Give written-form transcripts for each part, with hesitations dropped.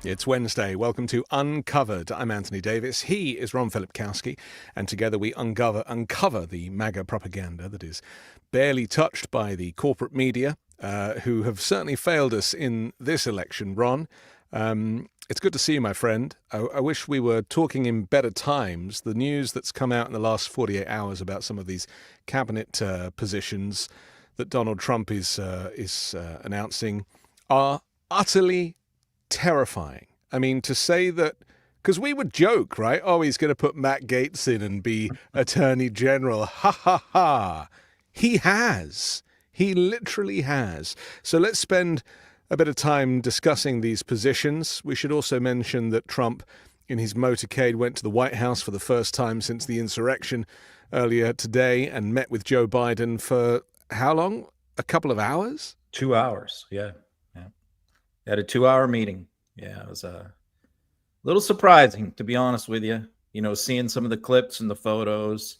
It's Wednesday. Welcome to Uncovered. I'm Anthony Davis. He is Ron Filipkowski, and together we uncover the MAGA propaganda that is barely touched by the corporate media, who have certainly failed us in this election. Ron, it's good to see you, my friend. I wish we were talking in better times. The news that's come out in the last 48 hours about some of these cabinet positions that Donald Trump is announcing are utterly terrifying. I mean, to say that, because we would joke, right? Oh, he's going to put Matt Gaetz in and be Attorney General. Ha, ha, ha. He has. He literally has. So let's spend a bit of time discussing these positions. We should also mention that Trump, in his motorcade, went to the White House for the first time since the insurrection earlier today and met with Joe Biden for how long? A couple of hours? 2 hours, yeah. Had a 2-hour meeting. Yeah, it was a little surprising, to be honest with you. You know, seeing some of the clips and the photos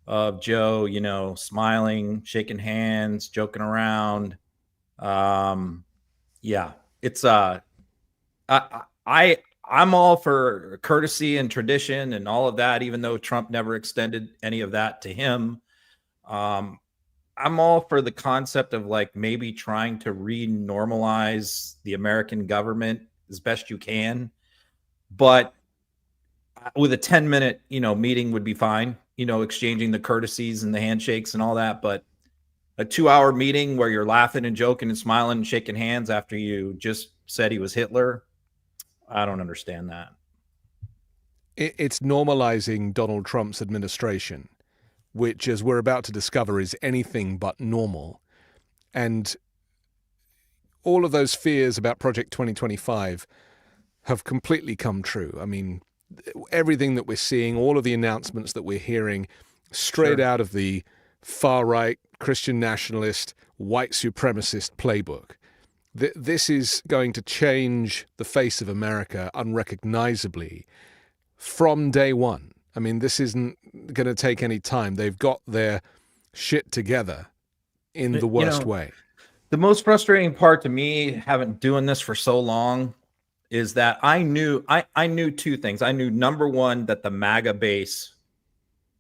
of Joe, you know, smiling, shaking hands, joking around. Yeah, it's I'm all for courtesy and tradition and all of that, even though Trump never extended any of that to him. I'm all for the concept of like maybe trying to re-normalize the American government as best you can. But with a 10-minute, meeting would be fine, exchanging the courtesies and the handshakes and all that. But a 2-hour meeting where you're laughing and joking and smiling and shaking hands after you just said he was Hitler, I don't understand that. It's normalizing Donald Trump's administration, which, as we're about to discover, is anything but normal. And all of those fears about Project 2025 have completely come true. I mean, everything that we're seeing, all of the announcements that we're hearing straight out of the far-right, Christian nationalist, white supremacist playbook. This is going to change the face of America unrecognizably from day one. I mean, this isn't going to take any time. They've got their shit together in the worst way. The most frustrating part to me, having doing this for so long, is that I knew two things. I knew, number one, that the MAGA base,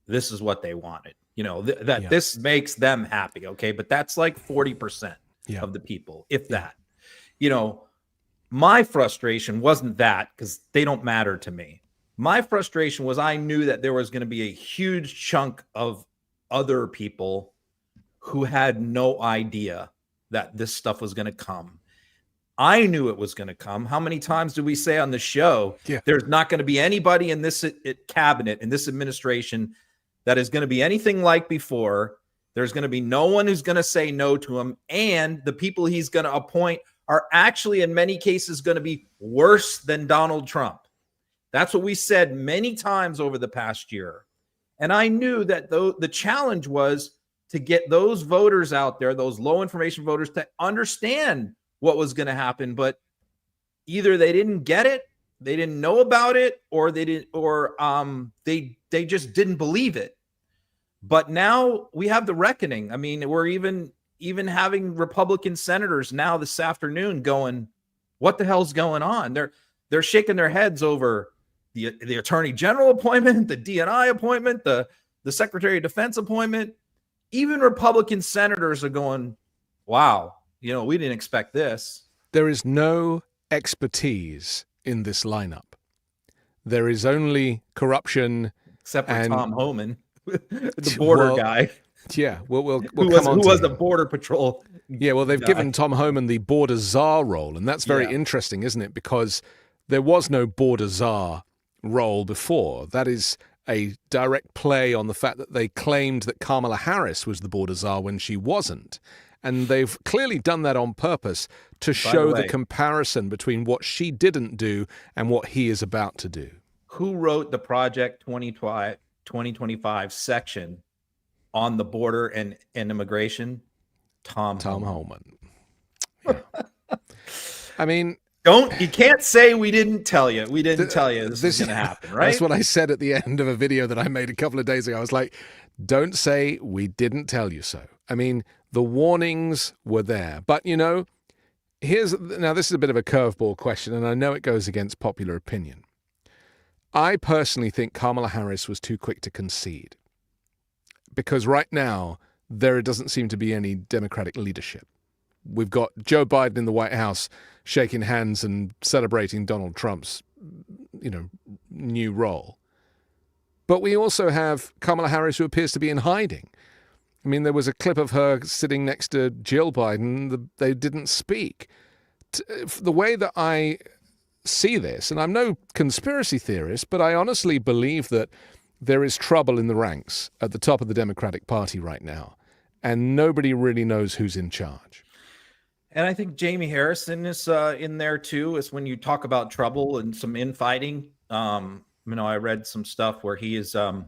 this is what they wanted. This makes them happy, okay? But that's like 40% of the people, if that. My frustration wasn't that, because they don't matter to me. My frustration was I knew that there was going to be a huge chunk of other people who had no idea that this stuff was going to come. I knew it was going to come. How many times do we say on the show, there's not going to be anybody in this cabinet, in this administration, that is going to be anything like before. There's going to be no one who's going to say no to him. And the people he's going to appoint are actually, in many cases, going to be worse than Donald Trump. That's what we said many times over the past year. And I knew that the challenge was to get those voters out there, those low information voters, to understand what was going to happen. But either they didn't get it, they didn't know about it, or they just didn't believe it. But now we have the reckoning. I mean, we're even having Republican senators now this afternoon going, what the hell's going on? They're shaking their heads over the Attorney General appointment, the DNI appointment, the Secretary of Defense appointment. Even Republican senators are going, wow, we didn't expect this. There is no expertise in this lineup. There is only corruption. Except for Tom Homan, the border guy. Yeah, we'll who was the Border Patrol. Yeah, well, they've given Tom Homan the border czar role, and that's very interesting, isn't it? Because there was no border czar role before. That is a direct play on the fact that they claimed that Kamala Harris was the border czar when she wasn't. And they've clearly done that on purpose to show the comparison between what she didn't do and what he is about to do. Who wrote the Project 2025 section on the border and immigration? Tom Homan. Yeah. I mean, you can't say we didn't tell you. We didn't tell you this is going to happen, right? That's what I said at the end of a video that I made a couple of days ago. I was like, don't say we didn't tell you so. I mean, the warnings were there. But, Now this is a bit of a curveball question, and I know it goes against popular opinion. I personally think Kamala Harris was too quick to concede, because right now there doesn't seem to be any Democratic leadership. We've got Joe Biden in the White House shaking hands and celebrating Donald Trump's, new role. But we also have Kamala Harris, who appears to be in hiding. I mean, there was a clip of her sitting next to Jill Biden. They didn't speak. The way that I see this, and I'm no conspiracy theorist, but I honestly believe that there is trouble in the ranks at the top of the Democratic Party right now, and nobody really knows who's in charge. And I think Jamie Harrison is in there too. Is when you talk about trouble and some infighting. I read some stuff where he is a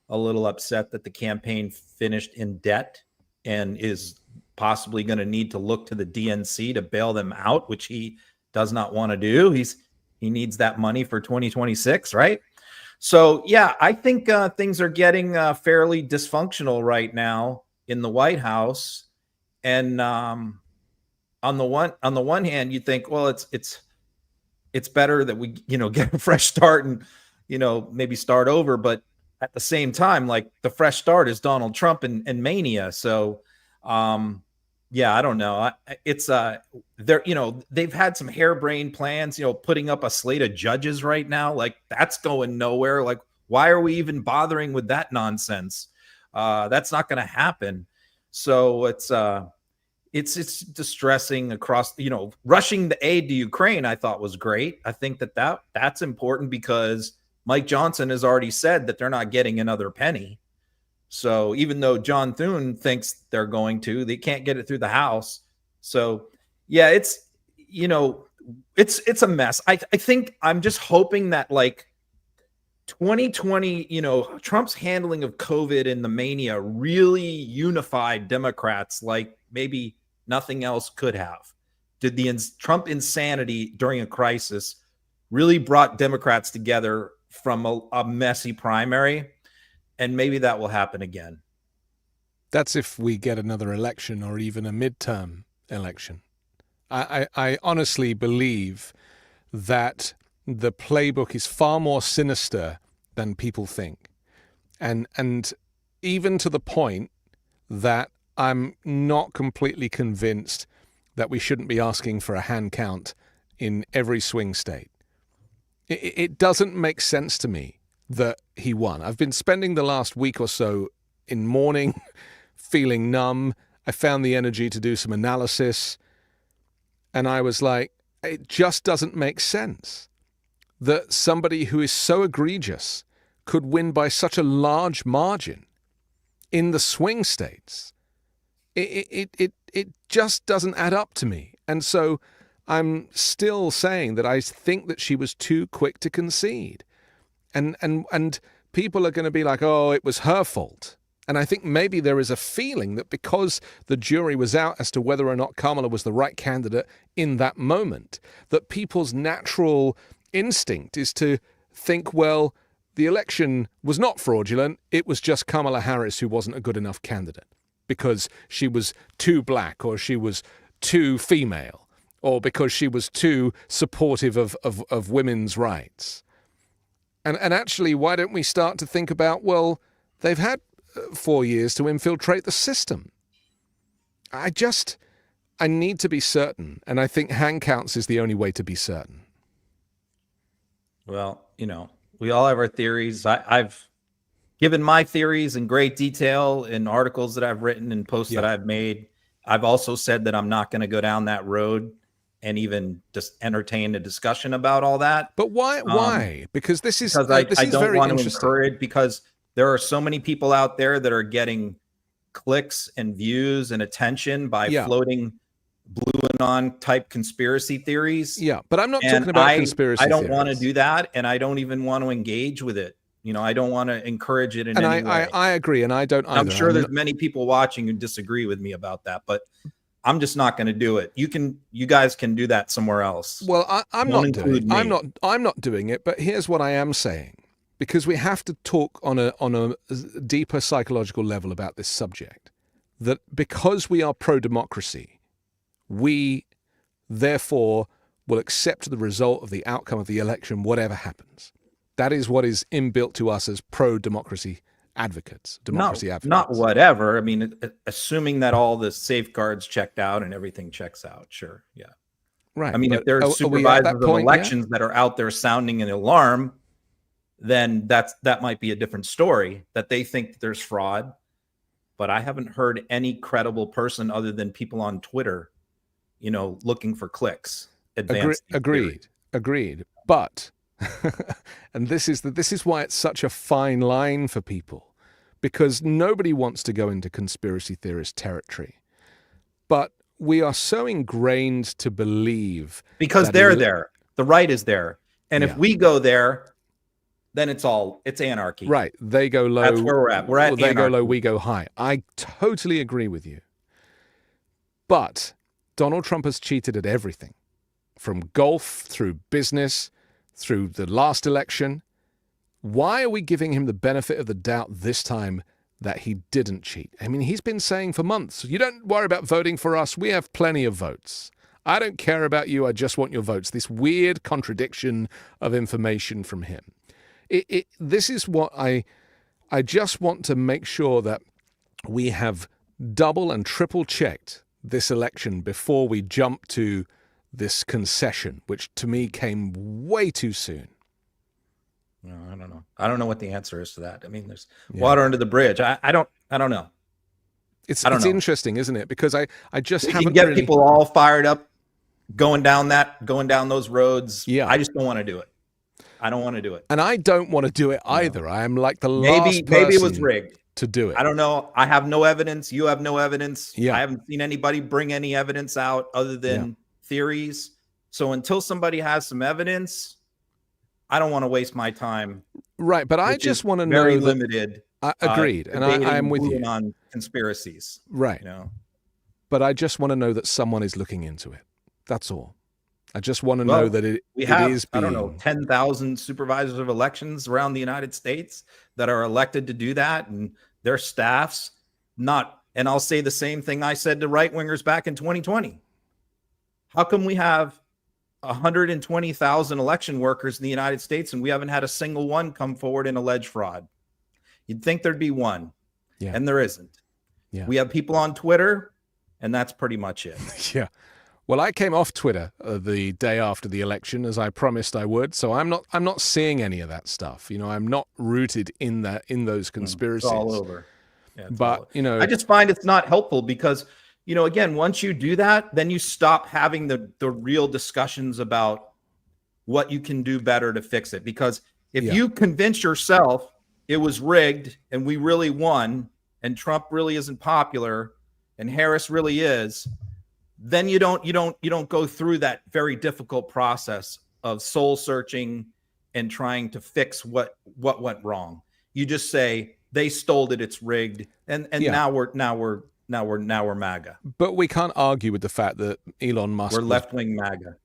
little upset that the campaign finished in debt and is possibly going to need to look to the DNC to bail them out, which he does not want to do. He needs that money for 2026, right? So yeah, I think things are getting fairly dysfunctional right now in the White House. And on the one hand, you think, well, it's better that we get a fresh start and maybe start over. But at the same time, like, the fresh start is Donald Trump and mania. So yeah, I don't know. It's they've had some harebrained plans, putting up a slate of judges right now. Like, that's going nowhere. Like, why are we even bothering with that nonsense? That's not going to happen. So it's distressing across, rushing the aid to Ukraine, I thought was great. I think that's important because Mike Johnson has already said that they're not getting another penny. So even though John Thune thinks they're going to, they can't get it through the House. So yeah, it's a mess. I think I'm just hoping that, like, 2020, Trump's handling of COVID and the mania really unified Democrats like maybe nothing else could have. Did the Trump insanity during a crisis really brought Democrats together from a messy primary? And maybe that will happen again. That's if we get another election or even a midterm election. I honestly believe that the playbook is far more sinister than people think. And even to the point that I'm not completely convinced that we shouldn't be asking for a hand count in every swing state. It doesn't make sense to me that he won. I've been spending the last week or so in mourning, feeling numb. I found the energy to do some analysis. And I was like, it just doesn't make sense that somebody who is so egregious could win by such a large margin in the swing states. It just doesn't add up to me. And so I'm still saying that I think that she was too quick to concede. And people are going to be like, oh, it was her fault. And I think maybe there is a feeling that because the jury was out as to whether or not Kamala was the right candidate in that moment, that people's natural instinct is to think, well, the election was not fraudulent. It was just Kamala Harris who wasn't a good enough candidate because she was too black or she was too female or because she was too supportive of women's rights. And actually, why don't we start to think about, well, they've had 4 years to infiltrate the system. I need to be certain. And I think hand counts is the only way to be certain. Well, we all have our theories. I've given my theories in great detail in articles that I've written and posts that I've made. I've also said that I'm not going to go down that road and even just entertain a discussion about all that. But why? Because this is I very don't want to interesting. encourage, because there are so many people out there that are getting clicks and views and attention by floating blue anon type conspiracy theories. Yeah, but I'm not talking about conspiracy theories. I don't want to do that, and I don't even want to engage with it. I don't want to encourage it in any way. I agree, and I don't either. I'm sure there's many people watching who disagree with me about that, but I'm just not going to do it. You guys can do that somewhere else. Well, I'm not doing it, but here's what I am saying, because we have to talk on a deeper psychological level about this subject, that because we are pro-democracy, we therefore will accept the result of the outcome of the election, whatever happens. That is what is inbuilt to us as pro-democracy advocates, Not whatever. I mean, assuming that all the safeguards checked out and everything checks out, sure, yeah. Right. I mean, if there's supervisors of elections that are out there sounding an alarm, then that might be a different story, that they think there's fraud. But I haven't heard any credible person other than people on Twitter, looking for clicks. Agreed. But, and this is why it's such a fine line for people, because nobody wants to go into conspiracy theorist territory. But we are so ingrained to believe because they're there. The right is there. And if we go there, then it's anarchy. Right. They go low. That's where we're at. We're at they go low, we go high. I totally agree with you. But Donald Trump has cheated at everything, from golf through business, through the last election. Why are we giving him the benefit of the doubt this time that he didn't cheat? I mean, he's been saying for months, you don't worry about voting for us. We have plenty of votes. I don't care about you. I just want your votes. This weird contradiction of information from him. This is what I just want to make sure that we have double and triple checked this election before we jump to this concession, which to me came way too soon. No, I don't know. I don't know what the answer is to that. I mean, there's water under the bridge. I don't know. It's interesting, isn't it? Because I just haven't get people all fired up going down those roads. Yeah. I just don't want to do it. I don't want to do it. And I don't want to do it either. I am like the last person maybe it was rigged to do it. I don't know. I have no evidence. You have no evidence. Yeah. I haven't seen anybody bring any evidence out other than theories. So until somebody has some evidence, I don't want to waste my time. Right, but I just want to know very limited. Agreed, and I am with you on conspiracies. Right, but I just want to know that someone is looking into it. That's all. I just want to know that it is being... I don't know, 10,000 supervisors of elections around the United States that are elected to do that, and their staffs not. And I'll say the same thing I said to right-wingers back in 2020. How come we have 120,000 election workers in the United States and we haven't had a single one come forward and allege fraud? You'd think there'd be one, and there isn't. Yeah. We have people on Twitter, and that's pretty much it. Yeah. Well, I came off Twitter the day after the election, as I promised I would. So I'm not seeing any of that stuff. I'm not rooted in those conspiracies. It's all over. Yeah, but I just find it's not helpful because, again, once you do that, then you stop having the real discussions about what you can do better to fix it. Because if you convince yourself it was rigged and we really won and Trump really isn't popular and Harris really is, then you don't go through that very difficult process of soul searching and trying to fix what went wrong. You just say they stole it, it's rigged, and now we're MAGA. But we can't argue with the fact that Elon Musk... We're left-wing MAGA.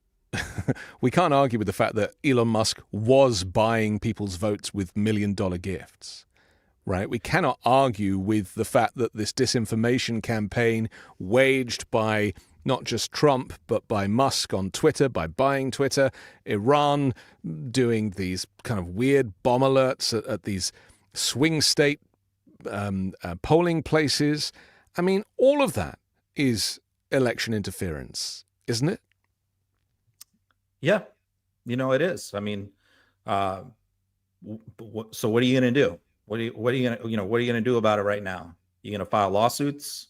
We can't argue with the fact that Elon Musk was buying people's votes with $1 million gifts, right? We cannot argue with the fact that this disinformation campaign waged by not just Trump, but by Musk on Twitter, by buying Twitter, Iran doing these kind of weird bomb alerts at these swing state polling places. I mean, all of that is election interference, isn't it? Yeah, it is. I mean, so what are you going to do? What are you going to do about it right now? You going to file lawsuits?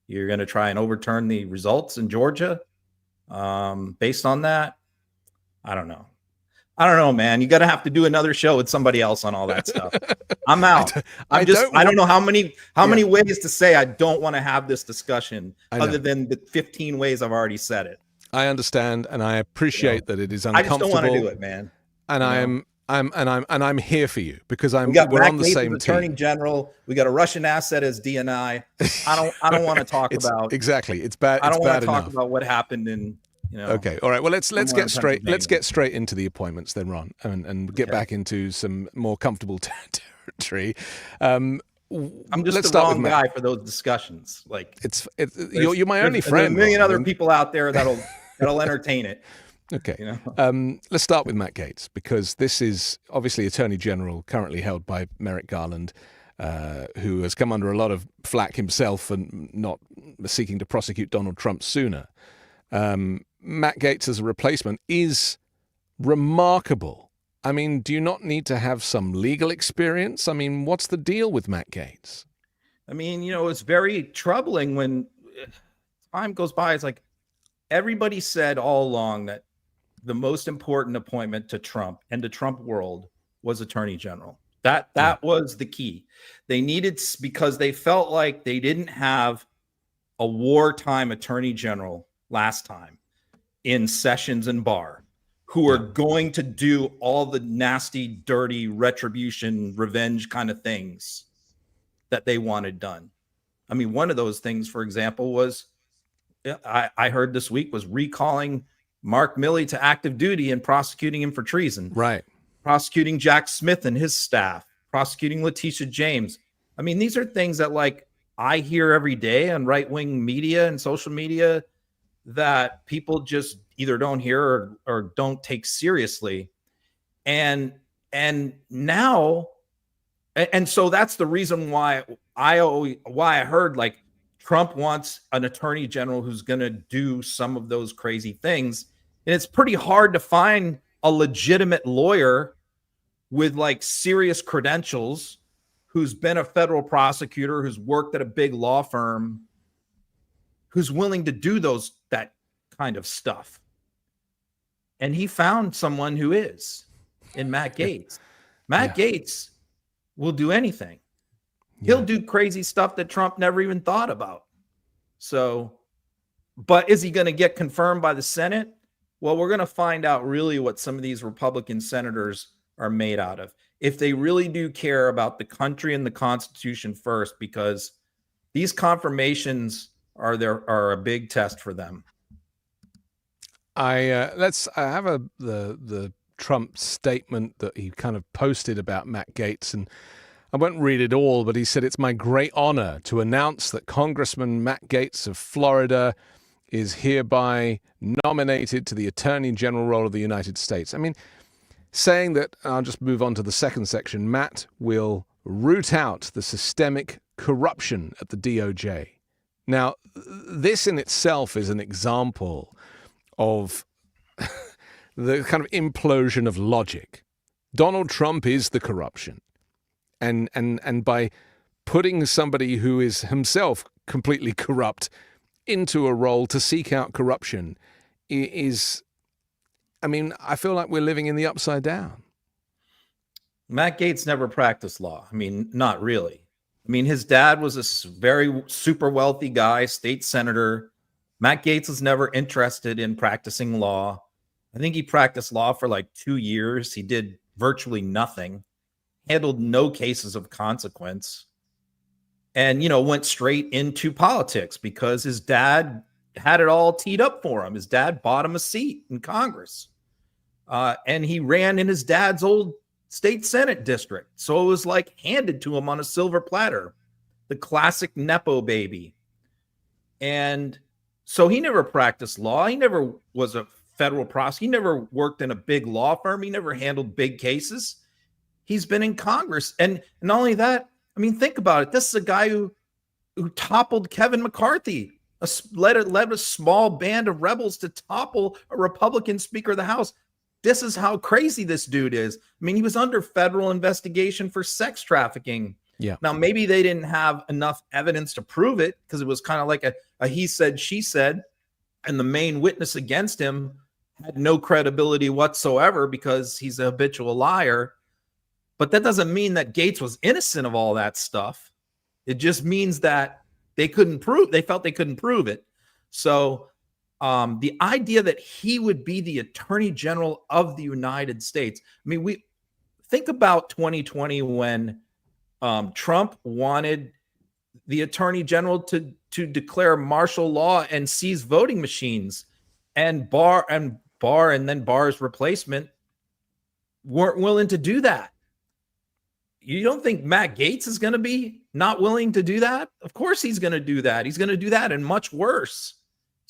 You're going to try and overturn the results in Georgia based on that? I don't know, man. You got to have to do another show with somebody else on all that stuff. I'm out. I don't know how many ways to say I don't want to have this discussion other than the 15 ways I've already said it. I understand, and I appreciate that it is uncomfortable. I just don't want to do it, man. And I'm here for you because we're on the same team. Attorney General. We got a Russian asset as DNI. I don't want to talk about exactly. It's bad. I don't want to talk about what happened in. Okay. All right. Well, let's get straight into the appointments then, Ron, and get back into some more comfortable territory. I'm just the wrong guy for those discussions. Like you're my only friend. There's a million other people out there that'll entertain it. Okay. You know? Let's start with Matt Gaetz, because this is obviously Attorney General currently held by Merrick Garland, who has come under a lot of flack himself and not seeking to prosecute Donald Trump sooner. Matt Gaetz as a replacement is remarkable. I mean, do you not need to have some legal experience? I mean, what's the deal with Matt Gaetz? I mean, you know, it's very troubling when time goes by. It's like everybody said all along that the most important appointment to Trump and the Trump world was Attorney General. That was the key. They needed, because they felt like they didn't have a wartime Attorney General last time in Sessions and Barr, who are going to do all the nasty, dirty retribution, revenge kind of things that they wanted done. I mean, one of those things, for example, was I heard this week was recalling Mark Milley to active duty and prosecuting him for treason. Right. Prosecuting Jack Smith and his staff, prosecuting Letitia James. I mean, these are things that, like, I hear every day on right-wing media and social media that people just either don't hear or don't take seriously. And now, and so that's the reason why I heard, like, Trump wants an attorney general who's going to do some of those crazy things. And it's pretty hard to find a legitimate lawyer with, like, serious credentials, who's been a federal prosecutor, who's worked at a big law firm, who's willing to do that kind of stuff. And he found someone who is in Matt Gaetz. Matt Gaetz will do anything. He'll do crazy stuff that Trump never even thought about. So, but is he going to get confirmed by the Senate? Well, we're going to find out really what some of these Republican senators are made out of, if they really do care about the country and the Constitution first, because these confirmations are a big test for them. I have the Trump statement that he kind of posted about Matt Gaetz, and I won't read it all, but he said, "It's my great honor to announce that Congressman Matt Gaetz of Florida is hereby nominated to the Attorney General role of the United States." I mean, saying that, I'll just move on to the second section, Matt will root out the systemic corruption at the DOJ. Now, this in itself is an example of the kind of implosion of logic. Donald Trump is the corruption. And by putting somebody who is himself completely corrupt into a role to seek out corruption is, I mean, I feel like we're living in the upside down. Matt Gaetz never practiced law. I mean, not really. I mean, his dad was a very super wealthy guy, state senator. Matt Gaetz was never interested in practicing law. I think he practiced law for like 2 years. He did virtually nothing, handled no cases of consequence, and, you know, went straight into politics because his dad had it all teed up for him. His dad bought him a seat in Congress, and he ran in his dad's old state Senate district. So it was like handed to him on a silver platter, the classic Nepo baby. And so he never practiced law. He never was a federal prosecutor. He never worked in a big law firm. He never handled big cases. He's been in Congress. And not only that, I mean, think about it. This is a guy who toppled Kevin McCarthy, led a small band of rebels to topple a Republican Speaker of the House. This is how crazy this dude is. I mean, he was under federal investigation for sex trafficking. Yeah. Now, maybe they didn't have enough evidence to prove it because it was kind of like a he said, she said, and the main witness against him had no credibility whatsoever because he's a habitual liar. But that doesn't mean that Gaetz was innocent of all that stuff. It just means that they felt they couldn't prove it. So the idea that he would be the Attorney General of the United States. I mean, we think about 2020 when Trump wanted the Attorney General to declare martial law and seize voting machines, and Barr and then Barr's replacement weren't willing to do that. You don't think Matt Gaetz is going to be not willing to do that? Of course he's going to do that. He's going to do that and much worse.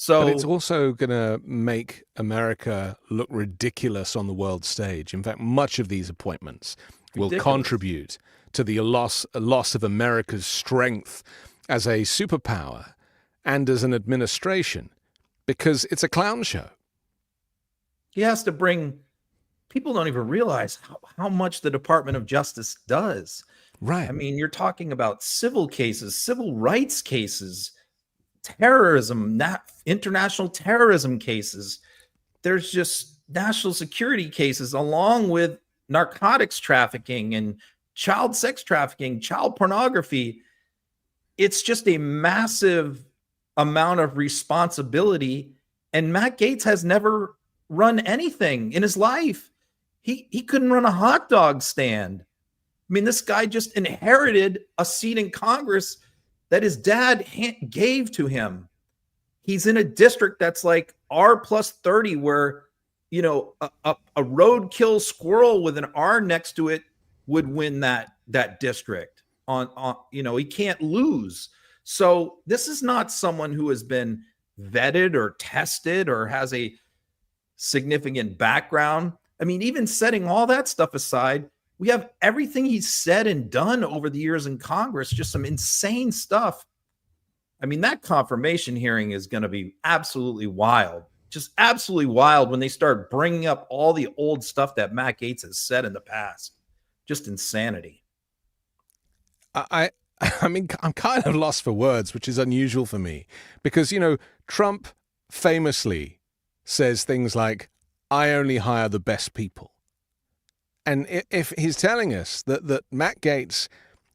So But it's also going to make America look ridiculous on the world stage. In fact, much of these appointments will contribute to the loss of America's strength as a superpower and as an administration, because it's a clown show. He has to bring, people don't even realize how much the Department of Justice does. Right. I mean, you're talking about civil cases, civil rights cases, terrorism, international terrorism cases. There's just national security cases, along with narcotics trafficking and child sex trafficking, child pornography. It's just a massive amount of responsibility. And Matt Gaetz has never run anything in his life. He couldn't run a hot dog stand. I mean, this guy just inherited a seat in Congress that his dad gave to him. He's in a district that's like R plus 30, where, you know, a roadkill squirrel with an R next to it would win that district. On you know, he can't lose. So this is not someone who has been vetted or tested or has a significant background. I mean, even setting all that stuff aside, we have everything he's said and done over the years in Congress, just some insane stuff. I mean, that confirmation hearing is going to be absolutely wild, just absolutely wild when they start bringing up all the old stuff that Matt Gaetz has said in the past. Just insanity. I mean, I'm kind of lost for words, which is unusual for me, because, you know, Trump famously says things like, "I only hire the best people." And if he's telling us that Matt Gaetz,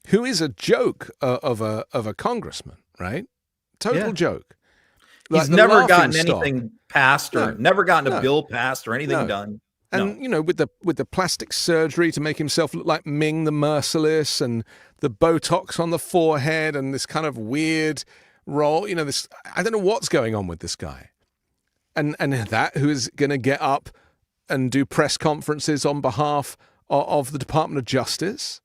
who is a joke of a congressman, right? Total joke. He's never gotten anything passed or never gotten a bill passed or anything done. And, you know, with the plastic surgery to make himself look like Ming the Merciless, and the Botox on the forehead, and this kind of weird role, you know, this, I don't know what's going on with this guy. And that who is going to get up and do press conferences on behalf of the Department of Justice.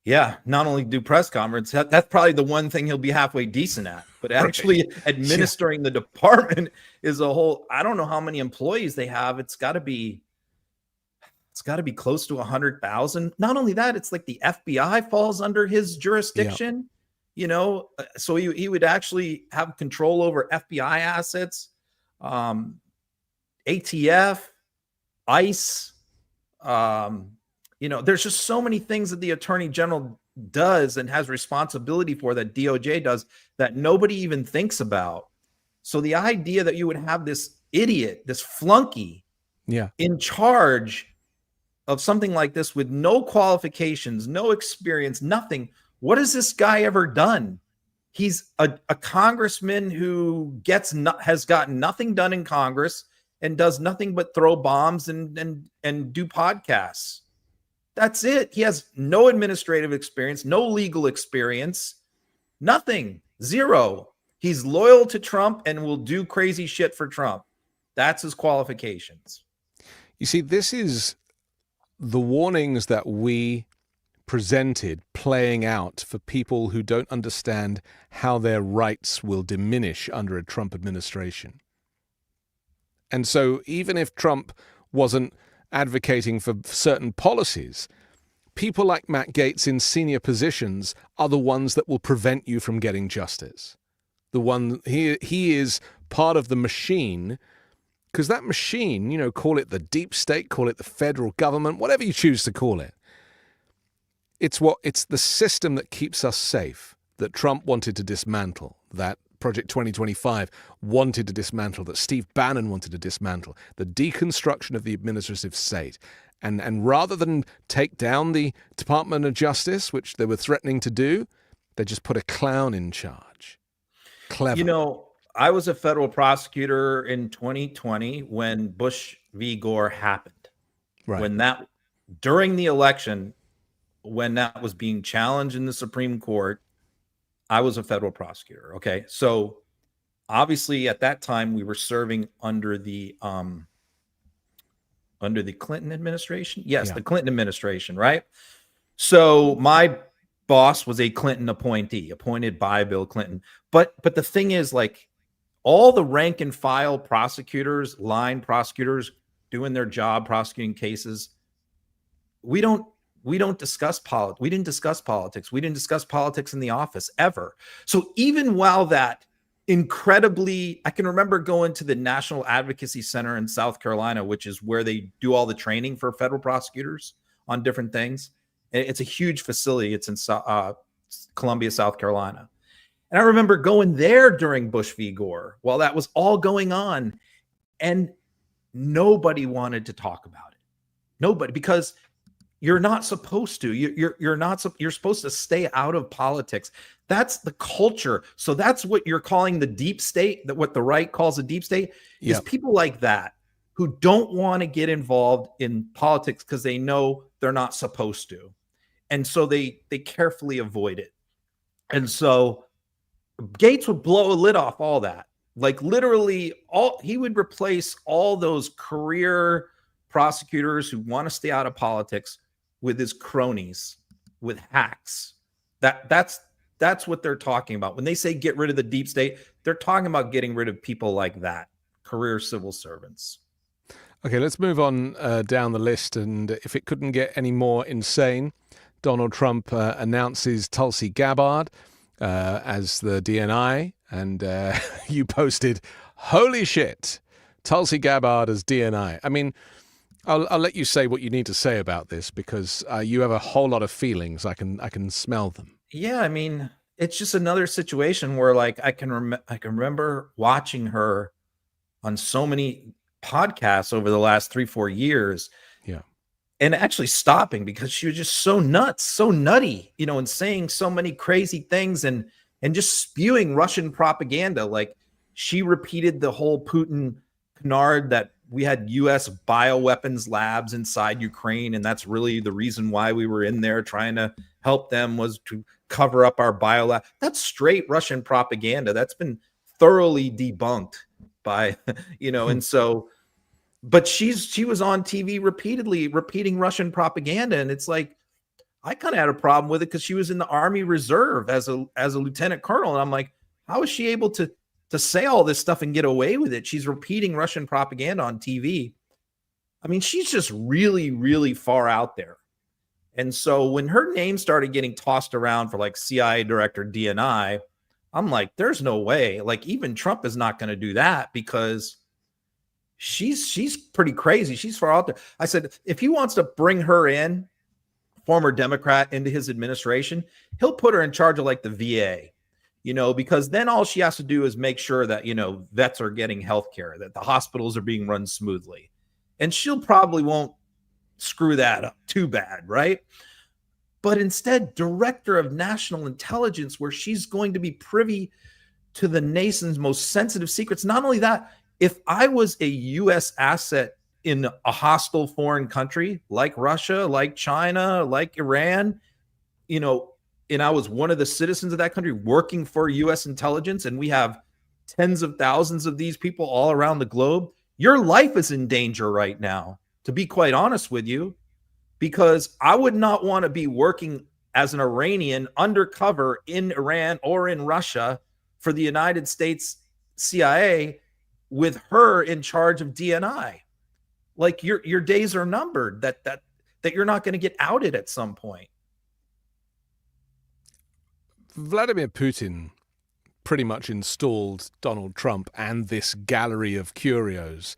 Yeah, not only do press conference, that's probably the one thing he'll be halfway decent at, but actually administering the department is a whole, I don't know how many employees they have. It's got to be close to 100,000. Not only that, it's like the FBI falls under his jurisdiction, you know, so he would actually have control over FBI assets, ATF, ICE, you know, there's just so many things that the Attorney General does and has responsibility for that DOJ does that nobody even thinks about. So the idea that you would have this idiot, this flunky in charge of something like this with no qualifications, no experience, nothing. What has this guy ever done? He's a congressman who has gotten nothing done in Congress and does nothing but throw bombs and do podcasts. That's it. He has no administrative experience, no legal experience, nothing, zero. He's loyal to Trump and will do crazy shit for Trump. That's his qualifications. You see, this is the warnings that we presented playing out for people who don't understand how their rights will diminish under a Trump administration. And so even if Trump wasn't advocating for certain policies, people like Matt Gaetz in senior positions are the ones that will prevent you from getting justice. The one, he is part of the machine, because that machine, you know, call it the deep state, call it the federal government, whatever you choose to call it. It's the system that keeps us safe, that Trump wanted to dismantle, that Project 2025 wanted to dismantle, that Steve Bannon wanted to dismantle, the deconstruction of the administrative state. And rather than take down the Department of Justice, which they were threatening to do, they just put a clown in charge. Clever. You know, I was a federal prosecutor in 2020 when Bush v. Gore happened. Right. When that, during the election, when that was being challenged in the Supreme Court, I was a federal prosecutor. Okay. So obviously at that time we were serving under the Clinton administration. Yes. The Clinton administration. Right. So my boss was a Clinton appointee, appointed by Bill Clinton. But the thing is, like, all the rank and file prosecutors, line prosecutors doing their job, prosecuting cases, we don't discuss politics. We didn't discuss politics. We didn't discuss politics in the office ever. So even while that incredibly, I can remember going to the National Advocacy Center in South Carolina, which is where they do all the training for federal prosecutors on different things. It's a huge facility. It's in Columbia, South Carolina. And I remember going there during Bush v. Gore while that was all going on, and nobody wanted to talk about it. Nobody, because you're not supposed to. You're supposed to stay out of politics. That's the culture. So that's what you're calling the deep state, that what the right calls a deep state, is people like that who don't want to get involved in politics because they know they're not supposed to. And so they carefully avoid it. And so Gaetz would blow a lid off all that. Like literally he would replace all those career prosecutors who want to stay out of politics with his cronies, with hacks. That's what they're talking about. When they say get rid of the deep state, they're talking about getting rid of people like that, career civil servants. Okay, let's move on down the list. And if it couldn't get any more insane, Donald Trump announces Tulsi Gabbard as the DNI. And you posted, holy shit, Tulsi Gabbard as DNI. I mean, I'll let you say what you need to say about this, because you have a whole lot of feelings. I can smell them. Yeah, I mean, it's just another situation where, like, I can remember watching her on so many podcasts over the last 3-4 years. Yeah. And actually stopping because she was just so nuts, so nutty, and saying so many crazy things and just spewing Russian propaganda. Like, she repeated the whole Putin canard that we had U.S. bioweapons labs inside Ukraine, and that's really the reason why we were in there trying to help them, was to cover up our biolab. That's straight Russian propaganda. That's been thoroughly debunked by, and so, but she was on TV repeatedly repeating Russian propaganda, and it's like, I kind of had a problem with it because she was in the Army Reserve as a lieutenant colonel, and I'm like, how is she able to say all this stuff and get away with it? She's repeating Russian propaganda on TV. I mean, she's just really, really far out there. And so when her name started getting tossed around for like CIA director DNI, I'm like, there's no way. Like, even Trump is not going to do that, because she's pretty crazy. She's far out there. I said, if he wants to bring her in, former Democrat, into his administration, he'll put her in charge of like the VA. Because then all she has to do is make sure that, vets are getting health care, that the hospitals are being run smoothly. And she'll probably won't screw that up too bad, right? But instead, director of national intelligence, where she's going to be privy to the nation's most sensitive secrets. Not only that, if I was a U.S. asset in a hostile foreign country like Russia, like China, like Iran, and I was one of the citizens of that country working for U.S. intelligence, and we have tens of thousands of these people all around the globe, your life is in danger right now, to be quite honest with you, because I would not want to be working as an Iranian undercover in Iran or in Russia for the United States CIA with her in charge of DNI. Like, your days are numbered, that you're not going to get outed at some point. Vladimir Putin pretty much installed Donald Trump and this gallery of curios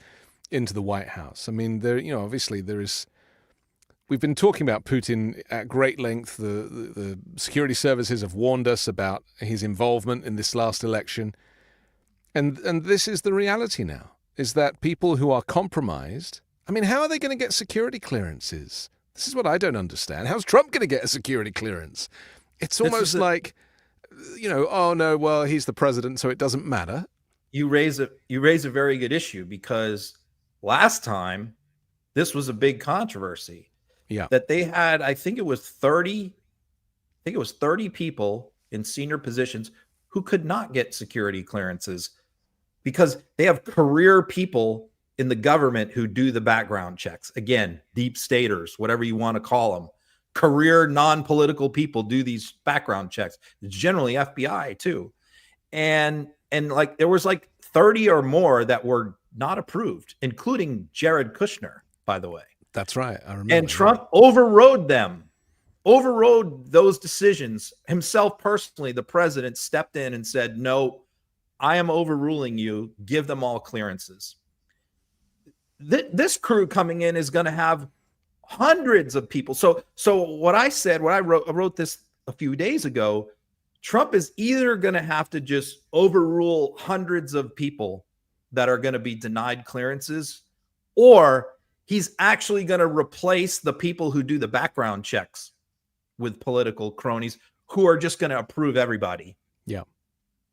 into the White House. I mean, obviously there is. We've been talking about Putin at great length. The security services have warned us about his involvement in this last election, and this is the reality now: is that people who are compromised. I mean, how are they going to get security clearances? This is what I don't understand. How's Trump going to get a security clearance? It's almost like, oh no, well, he's the president, so it doesn't matter. You raise a very good issue, because last time this was a big controversy. Yeah. That they had, I think it was 30 people in senior positions who could not get security clearances because they have career people in the government who do the background checks. Again, deep staters, whatever you want to call them, career non-political people do these background checks. It's generally FBI too. And like there was like 30 or more that were not approved, including Jared Kushner, by the way. That's right. I remember. And Trump overrode them, overrode those decisions himself personally. The president stepped in and said, no, I am overruling you. Give them all clearances. This crew coming in is going to have hundreds of people. So what I said, I wrote this a few days ago, Trump is either going to have to just overrule hundreds of people that are going to be denied clearances, or he's actually going to replace the people who do the background checks with political cronies who are just going to approve everybody. Yeah.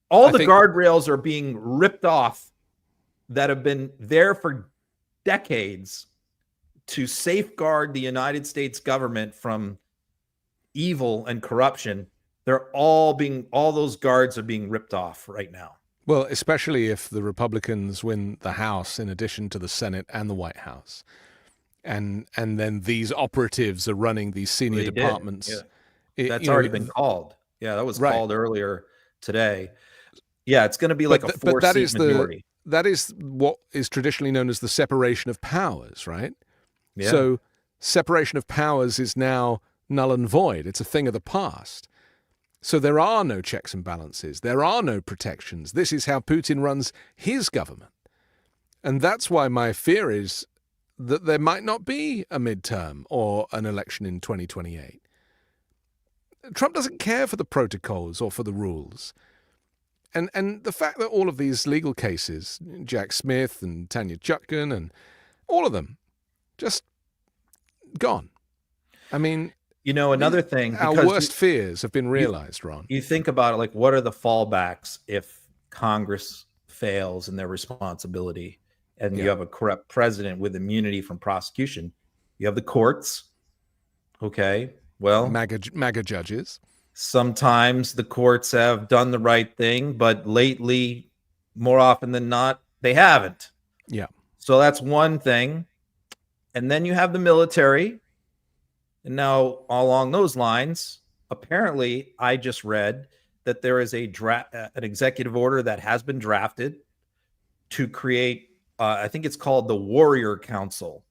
All the guardrails are being ripped off that have been there for decades to safeguard the United States government from evil and corruption. All those guards are being ripped off right now. Well, especially if the Republicans win the House in addition to the Senate and the White House. And then these operatives are running these senior departments. Yeah. That's already been called. Yeah, that was called earlier today. Yeah, it's going to be like a 4-seat majority. That is what is traditionally known as the separation of powers, right? Yeah. So separation of powers is now null and void. It's a thing of the past. So there are no checks and balances. There are no protections. This is how Putin runs his government. And that's why my fear is that there might not be a midterm or an election in 2028. Trump doesn't care for the protocols or for the rules. And the fact that all of these legal cases, Jack Smith and Tanya Chutkan and all of them, just gone. I mean, another thing, our worst fears have been realized, Ron. You think about it, like, what are the fallbacks if Congress fails in their responsibility and you have a corrupt president with immunity from prosecution? You have the courts. Okay, well, MAGA judges. Sometimes the courts have done the right thing, but lately, more often than not, they haven't. Yeah. So that's one thing. And then you have the military. And now, along those lines, apparently, I just read that there is an executive order that has been drafted to create, I think it's called the Warrior Council.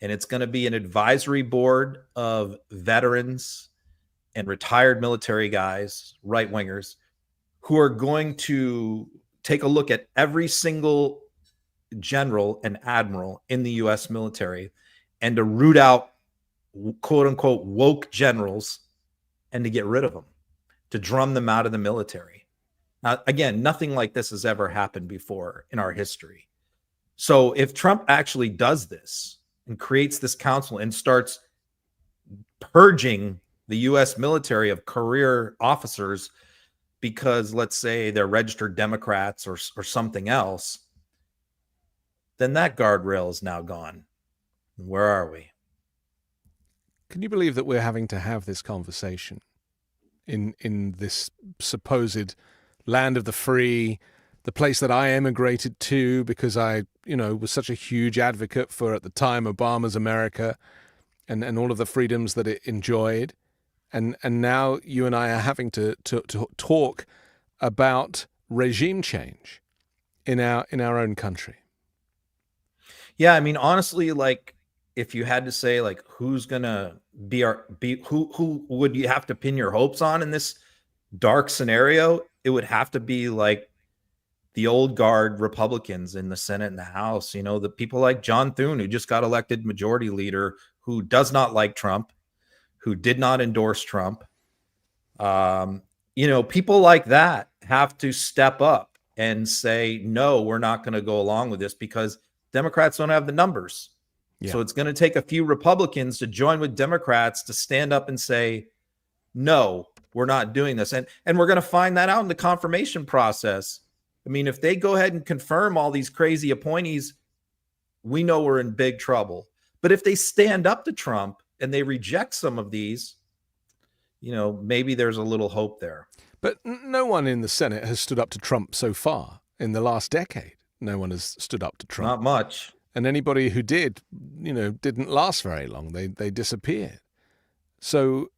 And it's going to be an advisory board of veterans and retired military guys, right-wingers, who are going to take a look at every single general and admiral in the U.S. military and to root out quote-unquote woke generals and to get rid of them, to drum them out of the military. Now, again, nothing like this has ever happened before in our history. So if Trump actually does this and creates this council and starts purging the U.S. military of career officers because, let's say, they're registered Democrats or something else, then that guardrail is now gone. Where are we? Can you believe that we're having to have this conversation in this supposed land of the free, the place that I emigrated to because I, was such a huge advocate for, at the time, Obama's America and all of the freedoms that it enjoyed. And now you and I are having to talk about regime change in our own country. Yeah, I mean, honestly, like, if you had to say, like, who's gonna who would you have to pin your hopes on in this dark scenario? It would have to be like the old guard Republicans in the Senate and the House. The people like John Thune, who just got elected majority leader, who does not like Trump, who did not endorse Trump. People like that have to step up and say, no, we're not going to go along with this because Democrats don't have the numbers. Yeah. So it's going to take a few Republicans to join with Democrats to stand up and say, no, we're not doing this. And we're going to find that out in the confirmation process. I mean, if they go ahead and confirm all these crazy appointees, we know we're in big trouble. But if they stand up to Trump and they reject some of these, maybe there's a little hope there. But no one in the Senate has stood up to Trump so far in the last decade. No one has stood up to Trump. Not much. And anybody who did, didn't last very long. They disappeared. So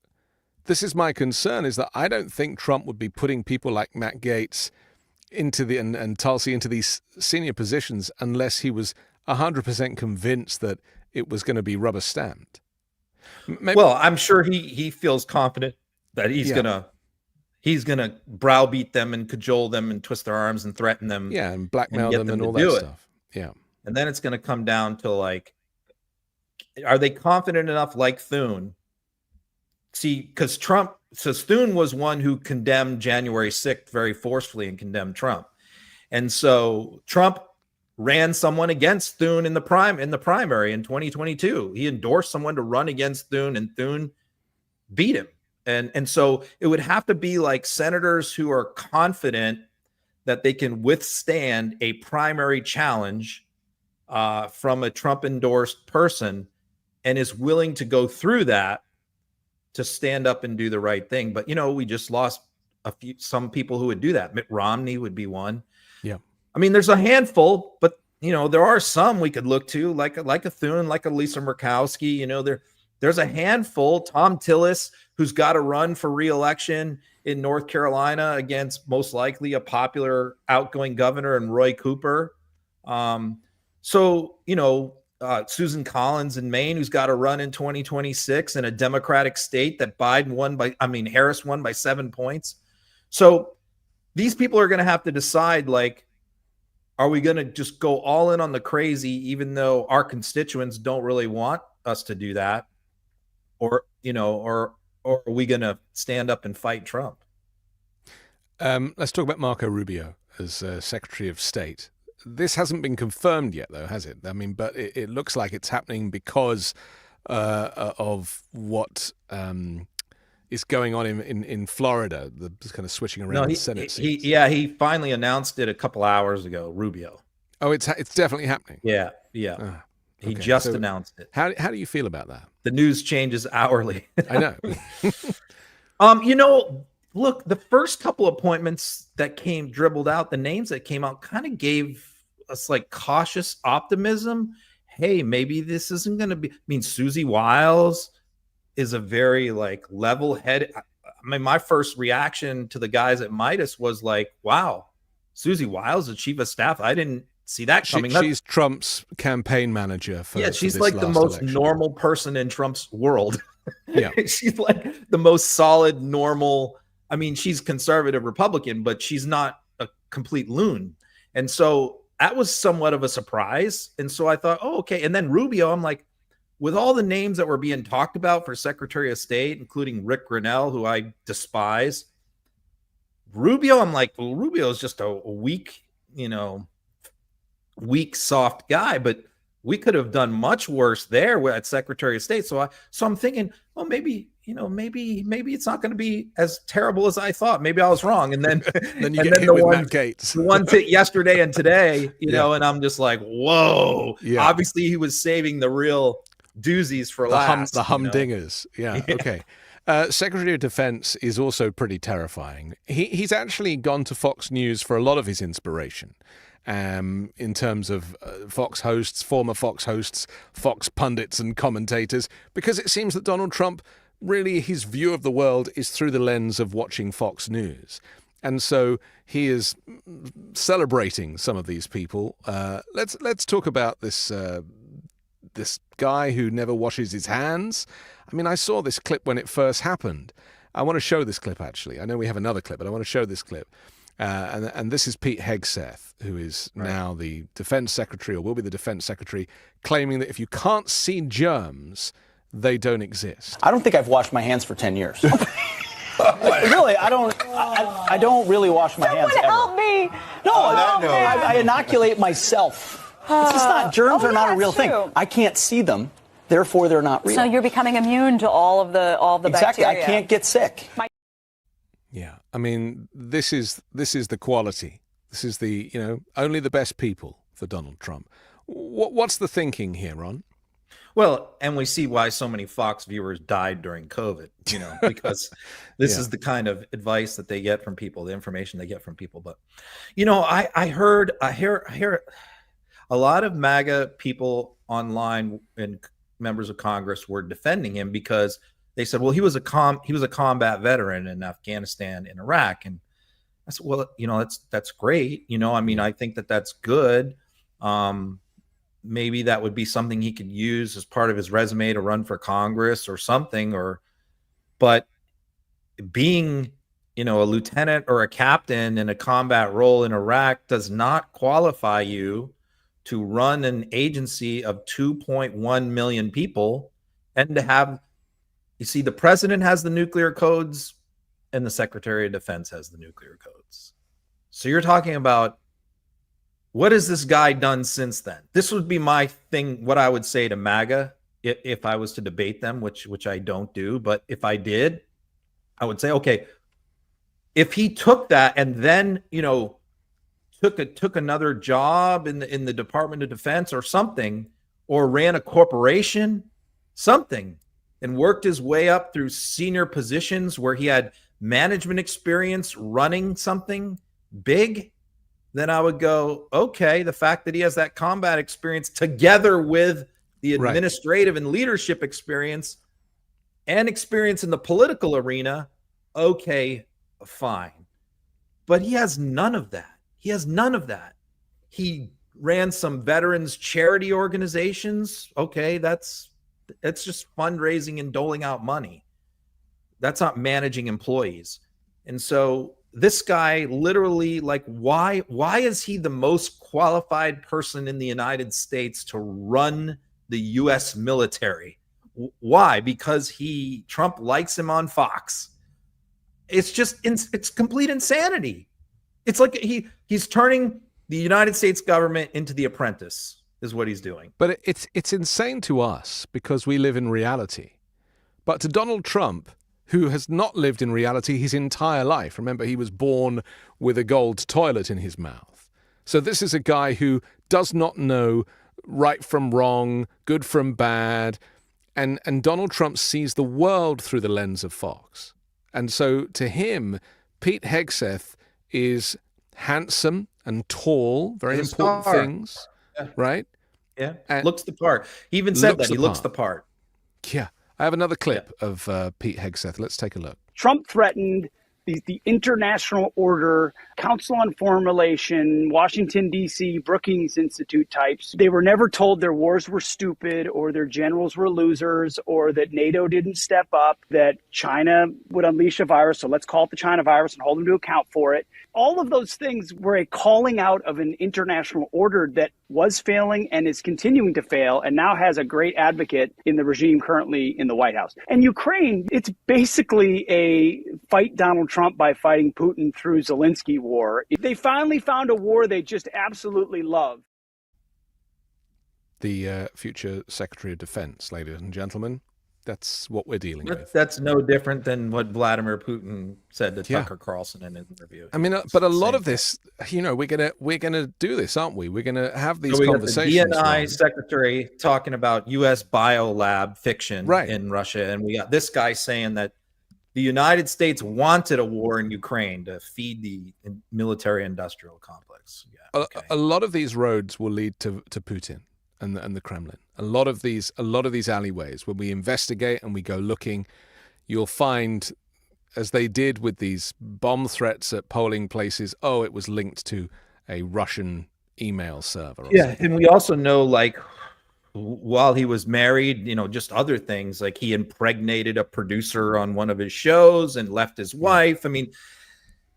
this is my concern, is that I don't think Trump would be putting people like Matt Gaetz into and Tulsi into these senior positions unless he was 100% convinced that it was going to be rubber stamped. Well, I'm sure he feels confident that he's gonna browbeat them and cajole them and twist their arms and threaten them. Yeah, and blackmail them and all that stuff. Yeah. And then it's going to come down to, like, are they confident enough, like Thune? See, because Thune was one who condemned January 6th very forcefully and condemned Trump. And so Trump ran someone against Thune in the primary in 2022. He endorsed someone to run against Thune, and Thune beat him. And so it would have to be like senators who are confident that they can withstand a primary challenge from a Trump endorsed person and is willing to go through that to stand up and do the right thing. But, we just lost some people who would do that. Mitt Romney would be one. Yeah. I mean, there's a handful, but, there are some we could look to, like a Thune, like a Lisa Murkowski. There's a handful. Tom Tillis, who's got to run for re-election in North Carolina against most likely a popular outgoing governor and Roy Cooper. Susan Collins in Maine, who's got to run in 2026 in a Democratic state that Harris won by 7 points. So these people are going to have to decide, like, are we going to just go all in on the crazy, even though our constituents don't really want us to do that? Or are we going to stand up and fight Trump? Let's talk about Marco Rubio as Secretary of State. This hasn't been confirmed yet, though, has it? I mean, but it looks like it's happening because of what is going on in Florida, the kind of switching around the Senate seats. He finally announced it a couple hours ago, Rubio. Oh, it's definitely happening. Yeah. Okay. He just announced it. How do you feel about that? The news changes hourly. I know. Look, the first couple appointments that dribbled out, the names that came out kind of gave us like cautious optimism. Hey, maybe this isn't going to be. I mean, Susie Wiles is a very level-headed. I mean, my first reaction to the guys at Midas was like, wow, Susie Wiles, the chief of staff. I didn't see that coming. She's Trump's campaign manager. She's like the most normal person in Trump's world. Yeah. She's like the most solid, normal. I mean, she's conservative Republican, but she's not a complete loon. And so that was somewhat of a surprise. And so I thought, oh, okay. And then Rubio, I'm like, with all the names that were being talked about for Secretary of State, including Rick Grinnell, who I despise, Rubio, I'm like, well, Rubio is just a weak, soft guy, but we could have done much worse there at Secretary of State. So I'm thinking, well, maybe it's not going to be as terrible as I thought. Maybe I was wrong. And then then you get hit with Matt Gaetz. The ones yesterday and today, and I'm just like, whoa. Yeah. Obviously, he was saving the real doozies for last. The humdingers. Yeah. Okay. Secretary of Defense is also pretty terrifying. He's actually gone to Fox News for a lot of his inspiration. In terms of Fox hosts, former Fox hosts, Fox pundits and commentators, because it seems that Donald Trump, really his view of the world is through the lens of watching Fox News. And so he is celebrating some of these people. Let's talk about this guy who never washes his hands. I mean, I saw this clip when it first happened. I want to show this clip, actually. I know we have another clip, but I want to show this clip. And this is Pete Hegseth, who is now the defense secretary, or will be the defense secretary, claiming that if you can't see germs, they don't exist. I don't think I've washed my hands for 10 years. Really, I don't really wash my hands ever. Help me! No, I inoculate myself. It's just not, germs are not a real thing. I can't see them, therefore they're not real. So you're becoming immune to all of the exactly. bacteria. I can't get sick. Yeah, I mean, this is the quality. This is the, only the best people for Donald Trump. What's the thinking here, Ron? Well, and we see why so many Fox viewers died during COVID, because this is the kind of advice that they get from people, the information they get from people. But, I hear a lot of MAGA people online and members of Congress were defending him because they said, well, he was a combat veteran in Afghanistan and Iraq. And I said, well, that's great. I mean, I think that's good. Maybe that would be something he could use as part of his resume to run for Congress or something, but being, a lieutenant or a captain in a combat role in Iraq does not qualify you to run an agency of 2.1 million people and to have, you see, the president has the nuclear codes and the Secretary of Defense has the nuclear codes. So you're talking about, what has this guy done since then? This would be my thing, what I would say to MAGA if I was to debate them, which I don't do. But if I did, I would say, okay, if he took that and then, took another job in the Department of Defense or something, or ran a corporation, something, and worked his way up through senior positions where he had management experience running something big, then I would go, okay, the fact that he has that combat experience together with the administrative and leadership experience and experience in the political arena, okay, fine. But he has none of that. He has none of that. He ran some veterans charity organizations. Okay, that's just fundraising and doling out money. That's not managing employees. And so this guy literally, like, why is he the most qualified person in the United States to run the U.S. military? Why? Because Trump likes him on Fox. It's just, it's complete insanity. It's like he's turning the United States government into The Apprentice is what he's doing. But it's insane to us because we live in reality. But to Donald Trump, who has not lived in reality his entire life. Remember, he was born with a gold toilet in his mouth. So this is a guy who does not know right from wrong, good from bad. And Donald Trump sees the world through the lens of Fox. And so to him, Pete Hegseth is handsome and tall, very important things, right? Yeah, looks the part. He even said that he looks the part. Yeah. I have another clip of Pete Hegseth. Let's take a look. Trump threatened the international order, Council on Foreign Relations, Washington, D.C., Brookings Institute types. They were never told their wars were stupid or their generals were losers or that NATO didn't step up, that China would unleash a virus. So let's call it the China virus and hold them to account for it. All of those things were a calling out of an international order that was failing and is continuing to fail and now has a great advocate in the regime currently in the White House. And Ukraine, it's basically a fight Donald Trump by fighting Putin through Zelensky war. They finally found a war they just absolutely love. The future Secretary of Defense, ladies and gentlemen. That's what we're dealing with. That's no different than what Vladimir Putin said to Tucker Carlson in an interview. I mean, but a lot of this, we're gonna do this, aren't we? We're gonna have these conversations. We got the DNI secretary talking about U.S. biolab fiction in Russia, and we got this guy saying that the United States wanted a war in Ukraine to feed the military-industrial complex. Yeah, a lot of these roads will lead to Putin and the Kremlin. A lot of these alleyways, when we investigate and we go looking, you'll find, as they did with these bomb threats at polling places, it was linked to a Russian email server. And we also know, like, while he was married, just other things, like he impregnated a producer on one of his shows and left his wife. I mean,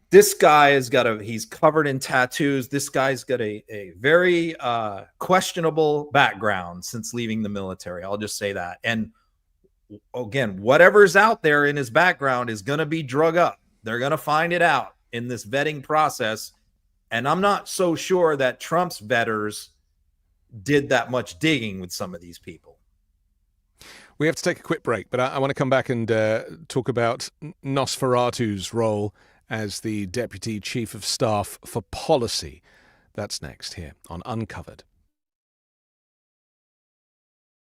this guy he's covered in tattoos. This guy's got a very questionable background since leaving the military. I'll just say that. And again, whatever's out there in his background is going to be drug up. They're going to find it out in this vetting process. And I'm not so sure that Trump's vetters did that much digging with some of these people. We have to take a quick break, but I want to come back and talk about Nosferatu's role as the Deputy Chief of Staff for Policy. That's next here on Uncovered.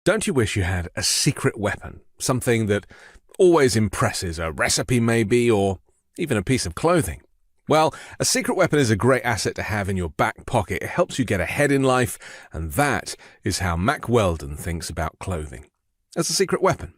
Don't you wish you had a secret weapon? Something that always impresses, a recipe maybe, or even a piece of clothing? Well, a secret weapon is a great asset to have in your back pocket. It helps you get ahead in life, and that is how Mac Weldon thinks about clothing. As a secret weapon.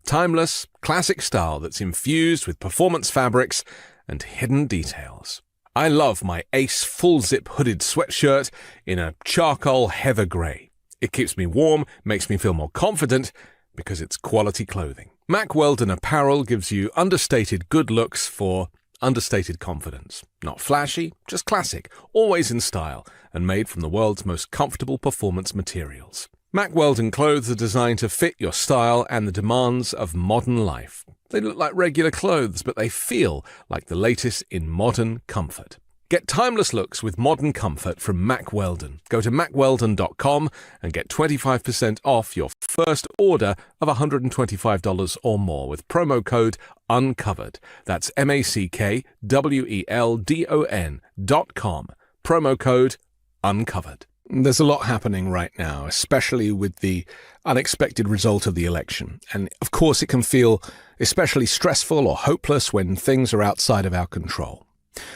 Timeless, classic style that's infused with performance fabrics and hidden details. I love my Ace full-zip hooded sweatshirt in a charcoal heather grey. It keeps me warm, makes me feel more confident, because it's quality clothing. Mack Weldon apparel gives you understated good looks for understated confidence. Not flashy, just classic, always in style, and made from the world's most comfortable performance materials. Mack Weldon clothes are designed to fit your style and the demands of modern life. They look like regular clothes, but they feel like the latest in modern comfort. Get timeless looks with modern comfort from Mack Weldon. Go to mackweldon.com and get 25% off your first order of $125 or more with promo code UNCOVERED. That's MACKWELDON.com. Promo code UNCOVERED. There's a lot happening right now, especially with the unexpected result of the election. And of course, it can feel especially stressful or hopeless when things are outside of our control.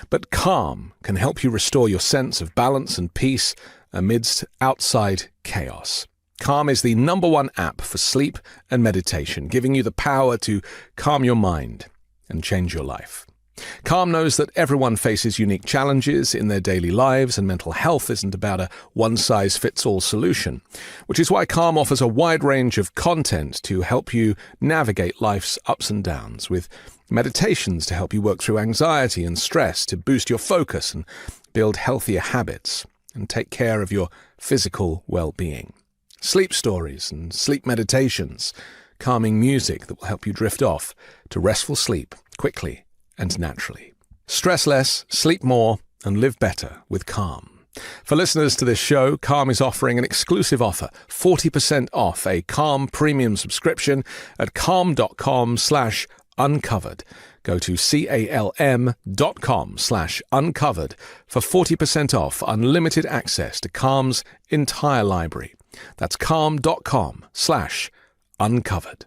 But Calm can help you restore your sense of balance and peace amidst outside chaos. Calm is the #1 app for sleep and meditation, giving you the power to calm your mind and change your life. Calm knows that everyone faces unique challenges in their daily lives, and mental health isn't about a one-size-fits-all solution, which is why Calm offers a wide range of content to help you navigate life's ups and downs, with meditations to help you work through anxiety and stress, to boost your focus and build healthier habits, and take care of your physical well-being. Sleep stories and sleep meditations, calming music that will help you drift off to restful sleep quickly and naturally. Stress less, sleep more, and live better with Calm. For listeners to this show, Calm is offering an exclusive offer, 40% off a Calm premium subscription at calm.com/uncovered. Go to calm.com/uncovered for 40% off unlimited access to Calm's entire library. That's calm.com/uncovered.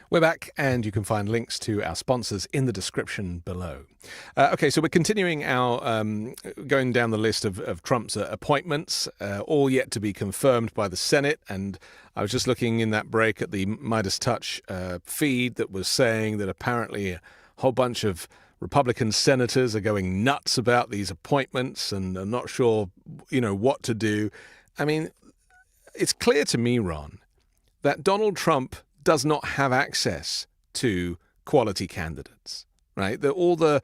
We're back, and you can find links to our sponsors in the description below. Okay, so we're continuing our going down the list of Trump's appointments, all yet to be confirmed by the Senate. And I was just looking in that break at the Midas Touch feed that was saying that apparently a whole bunch of Republican senators are going nuts about these appointments and are not sure, what to do. I mean, it's clear to me, Ron, that Donald Trump does not have access to quality candidates, right? That all the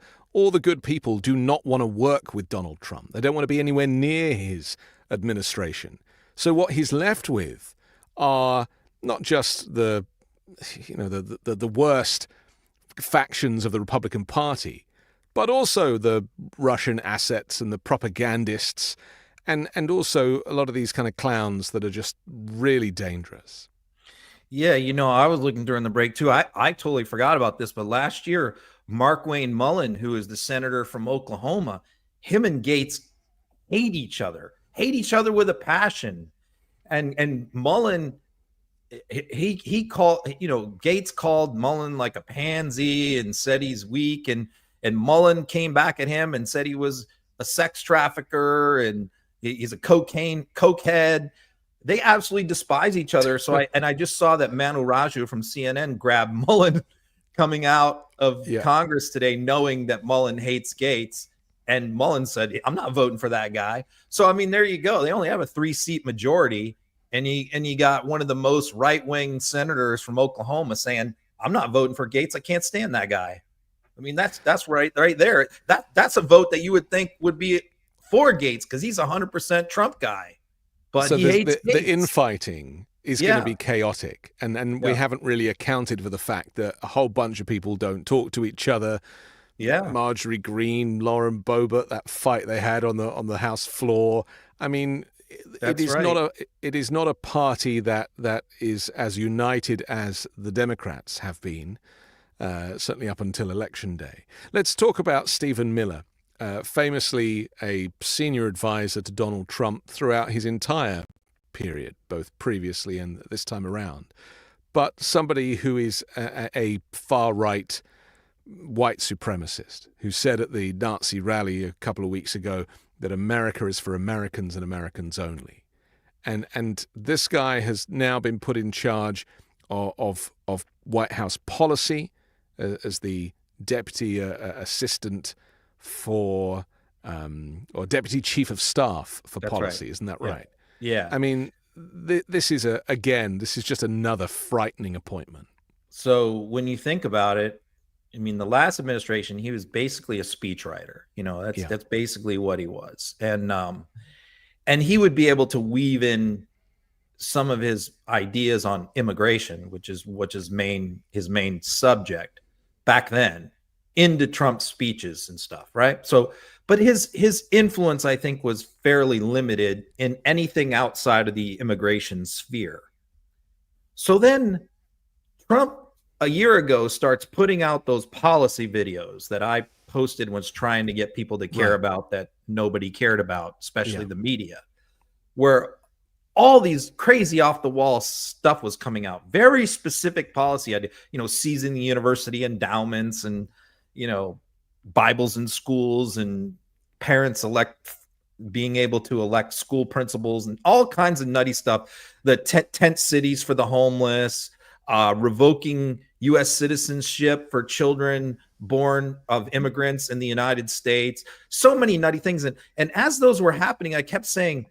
good people do not want to work with Donald Trump. They don't want to be anywhere near his administration. So what he's left with are not just the worst factions of the Republican Party, but also the Russian assets and the propagandists, and also a lot of these kind of clowns that are just really dangerous. Yeah, I was looking during the break too. I totally forgot about this, but last year, Mark Wayne Mullen, who is the senator from Oklahoma, him and Gaetz hate each other with a passion. And Mullen, he called, Gaetz called Mullen like a pansy and said he's weak, and Mullen came back at him and said he was a sex trafficker and he's a cokehead. They absolutely despise each other. So I just saw that Manu Raju from CNN grabbed Mullen coming out of Congress today, knowing that Mullen hates Gaetz. And Mullen said, I'm not voting for that guy. So, I mean, there you go. They only have a 3-seat majority. And you got one of the most right-wing senators from Oklahoma saying, I'm not voting for Gaetz. I can't stand that guy. I mean, that's right there. That's a vote that you would think would be for Gaetz because he's 100% Trump guy. But so he hates the infighting is going to be chaotic. And we haven't really accounted for the fact that a whole bunch of people don't talk to each other. Yeah. Marjorie Greene, Lauren Boebert, that fight they had on the House floor. I mean, it is not a party that is as united as the Democrats have been, certainly up until Election Day. Let's talk about Stephen Miller. Famously a senior advisor to Donald Trump throughout his entire period, both previously and this time around, but somebody who is a far-right white supremacist who said at the Nazi rally a couple of weeks ago that America is for Americans and Americans only. And this guy has now been put in charge of White House policy as the deputy assistant for or deputy chief of staff for That's policy. right. Isn't that right? Yeah. I mean, this is just another frightening appointment. So when you think about it, I mean, the last administration, he was basically a speechwriter. That's basically what he was, and he would be able to weave in some of his ideas on immigration, which is his main subject back then, into Trump's speeches and stuff, right? So, but his influence, I think, was fairly limited in anything outside of the immigration sphere. So then Trump, a year ago, starts putting out those policy videos that I posted, was trying to get people to care about that nobody cared about, especially the media, where all these crazy off the wall stuff was coming out. Very specific policy idea, seizing the university endowments and, Bibles in schools and parents being able to elect school principals and all kinds of nutty stuff. The tent cities for the homeless, revoking U.S. citizenship for children born of immigrants in the United States. So many nutty things. And as those were happening, I kept saying,